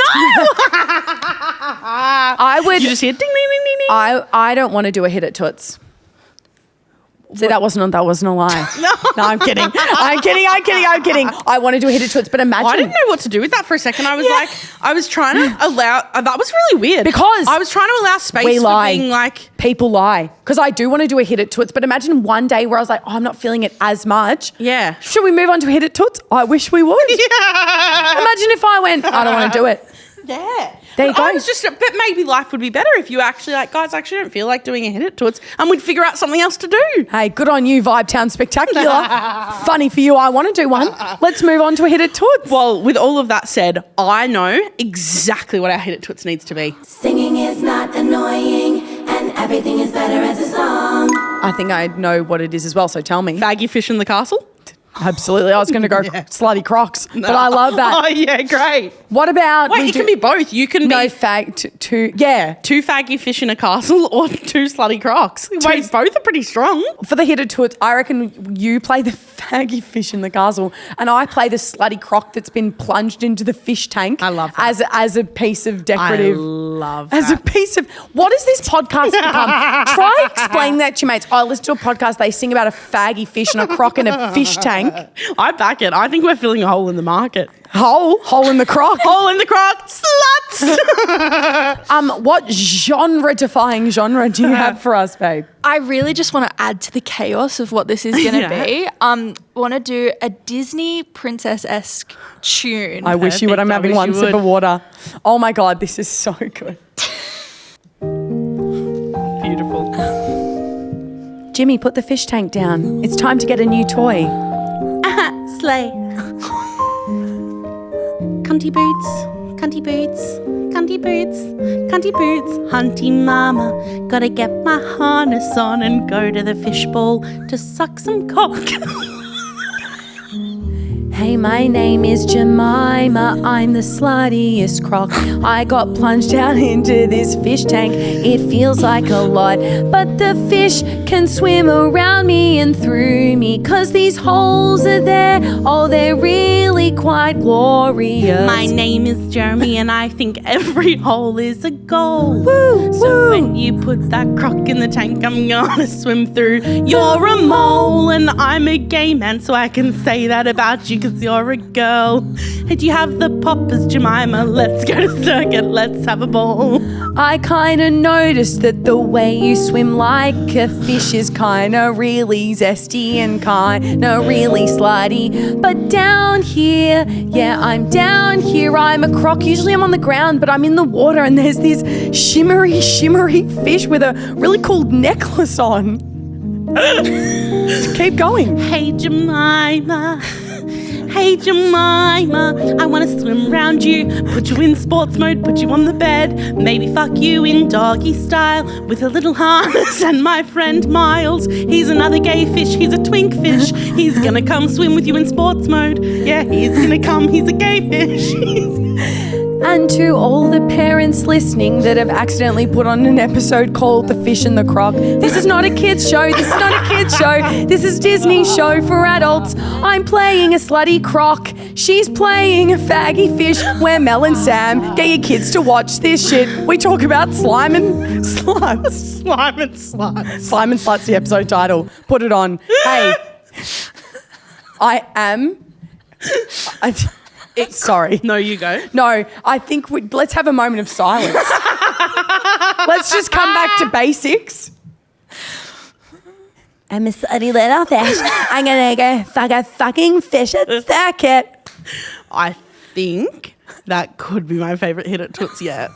Speaker 2: I would.
Speaker 1: You just hear ding, ding, ding, ding, ding.
Speaker 2: I don't want to do a hit at Toots. See, that wasn't a lie. No, I'm kidding. I'm kidding. I want to do a hit at Toots, but imagine.
Speaker 1: I didn't know what to do with that for a second. I was like, I was trying to allow. That was really weird
Speaker 2: Because
Speaker 1: I was trying to allow space
Speaker 2: we
Speaker 1: for
Speaker 2: lie.
Speaker 1: being like.
Speaker 2: People lie. Because I do want to do a hit at Toots, but imagine one day where I was like, I'm not feeling it as much.
Speaker 1: Yeah.
Speaker 2: Should we move on to a hit at Toots? I wish we would.
Speaker 1: Yeah.
Speaker 2: Imagine if I went, I don't want to do it.
Speaker 1: Yeah.
Speaker 2: There you go.
Speaker 1: I was just, but maybe life would be better if you actually guys, I actually don't feel like doing a hit at Toots, and we'd figure out something else to do.
Speaker 2: Hey, good on you, Vibe Town Spectacular. Funny for you, I want to do one. Let's move on to a hit at Toots.
Speaker 1: Well, with all of that said, I know exactly what our hit at Toots needs to be.
Speaker 7: Singing is not annoying, and everything is better as a song.
Speaker 2: I think I know what it is as well, so tell me.
Speaker 1: Faggy fish in the castle.
Speaker 2: Absolutely. I was going to go slutty Crocs, but I love that.
Speaker 1: Oh, yeah, great.
Speaker 2: What about...
Speaker 1: Wait, it can be both. You can
Speaker 2: No
Speaker 1: be
Speaker 2: fact to... Yeah.
Speaker 1: 2 faggy fish in a castle or 2 slutty Crocs. Wait, both are pretty strong.
Speaker 2: For the hit at Toots, I reckon you play the faggy fish in the castle and I play the slutty Croc that's been plunged into the fish tank.
Speaker 1: I love that.
Speaker 2: As a piece of decorative...
Speaker 1: I love
Speaker 2: As
Speaker 1: that.
Speaker 2: a piece of... What has this podcast become? Try explaining that to your mates. I listen to a podcast, they sing about a faggy fish and a croc in a fish tank.
Speaker 1: I back it. I think we're filling a hole in the market.
Speaker 2: Hole in the croc.
Speaker 1: Hole in the Croc. Sluts.
Speaker 2: What genre-defying genre do you have for us, babe?
Speaker 3: I really just want to add to the chaos of what this is going to be. Want to do a Disney princess-esque tune.
Speaker 2: I wish you would. I'm
Speaker 1: Perfect. I
Speaker 2: having
Speaker 1: wish
Speaker 2: one
Speaker 1: you
Speaker 2: sip
Speaker 1: would.
Speaker 2: of water. Oh my God, this is so good.
Speaker 1: Beautiful.
Speaker 2: Jimmy, put the fish tank down. It's time to get a new toy.
Speaker 1: Slay. Cunty boots, cunty boots, cunty boots, cunty boots, hunting mama. Gotta get my harness on and go to the fishbowl to suck some cock.
Speaker 2: Hey, my name is Jemima. I'm the sluttiest croc. I got plunged down into this fish tank. It feels like a lot, but the fish can swim around me and through me, 'cause these holes are there. Oh, they're really quite glorious.
Speaker 1: My name is Jeremy and I think every hole is a goal.
Speaker 2: Woo,
Speaker 1: So
Speaker 2: woo.
Speaker 1: when you put that croc in the tank, I'm gonna swim through. You're a mole and I'm a gay man, so I can say that about you 'cause you're a girl. Hey, do you have the poppers, Jemima? Let's go to circuit, let's have a ball.
Speaker 2: I kinda noticed that the way you swim like a fish is kinda really zesty and kinda really slutty. But down here, yeah, I'm down here. I'm a croc. Usually I'm on the ground, but I'm in the water and there's this shimmery fish with a really cool necklace on. Keep going.
Speaker 1: Hey, Jemima. Hey, Jemima, I want to swim round you, put you in sports mode, put you on the bed, maybe fuck you in doggy style with a little harness. And my friend Miles, he's another gay fish, he's a twink fish. He's gonna come swim with you in sports mode. Yeah, he's gonna come, he's a gay fish.
Speaker 2: And to all the parents listening that have accidentally put on an episode called The Fish and the Croc, this is not a kids show. This is not a kids show. This is Disney's show for adults. I'm playing a slutty croc. She's playing a faggy fish. We're Mel and Sam. Get your kids to watch this shit. We talk about slime and sluts.
Speaker 1: Slime and sluts.
Speaker 2: Slime and sluts, the episode title. Put it on. Hey, I am... sorry.
Speaker 1: No, you go.
Speaker 2: No, I think let's have a moment of silence. Let's just come back to basics. I'm a slutty little fish. I'm gonna go fuck a fucking fish at circuit.
Speaker 1: I think that could be my favourite hit at Toots yet.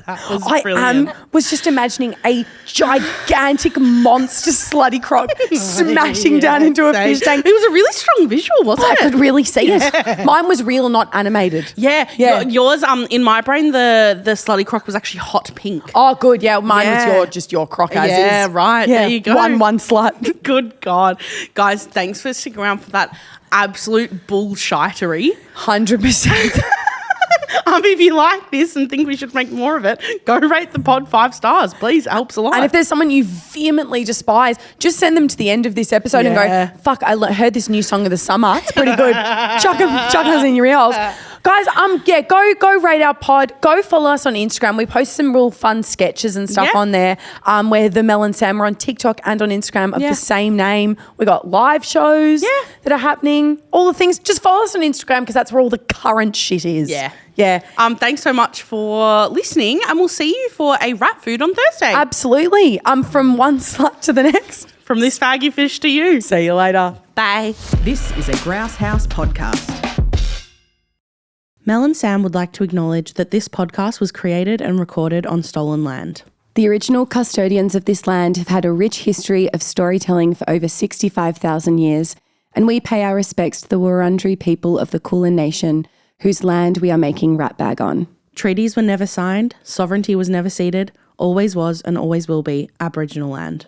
Speaker 1: That was
Speaker 2: I
Speaker 1: brilliant.
Speaker 2: was just imagining a gigantic monster slutty croc smashing down into a
Speaker 1: Same.
Speaker 2: fish tank.
Speaker 1: It was a really strong visual, wasn't
Speaker 2: I
Speaker 1: it?
Speaker 2: could really see it. Mine was real, not animated.
Speaker 1: Yeah.
Speaker 2: Yeah.
Speaker 1: Yours, in my brain, the slutty croc was actually hot pink.
Speaker 2: Oh, good. Yeah, mine
Speaker 1: Yeah.
Speaker 2: was just your croc as
Speaker 1: Yeah,
Speaker 2: is.
Speaker 1: right.
Speaker 2: Yeah,
Speaker 1: There you go.
Speaker 2: One slut.
Speaker 1: Good God. Guys, thanks for sticking around for that absolute bullshittery.
Speaker 2: 100%.
Speaker 1: If you like this and think we should make more of it, go rate the pod 5 stars, please. It helps a lot.
Speaker 2: And if there's someone you vehemently despise, just send them to the end of this episode
Speaker 1: Yeah.
Speaker 2: and go, fuck, I heard this new song of the summer. It's pretty good. chuck us in your ears. Guys, go rate our pod. Go follow us on Instagram. We post some real fun sketches and stuff
Speaker 1: Yeah.
Speaker 2: on there. Where the Mel and Sam are on TikTok and on Instagram of the same name. We got live shows that are happening. All the things. Just follow us on Instagram because that's where all the current shit is.
Speaker 1: Yeah.
Speaker 2: Yeah.
Speaker 1: Thanks so much for listening, and we'll see you for a Ratfood on Thursday.
Speaker 2: Absolutely. From one slut to the next.
Speaker 1: From this faggy fish to you.
Speaker 2: See you later.
Speaker 1: Bye.
Speaker 8: This is a Grouse House podcast.
Speaker 1: Mel and Sam would like to acknowledge that this podcast was created and recorded on stolen land.
Speaker 9: The original custodians of this land have had a rich history of storytelling for over 65,000 years, and we pay our respects to the Wurundjeri people of the Kulin Nation, whose land we are making Ratbag on.
Speaker 1: Treaties were never signed, sovereignty was never ceded, always was and always will be Aboriginal land.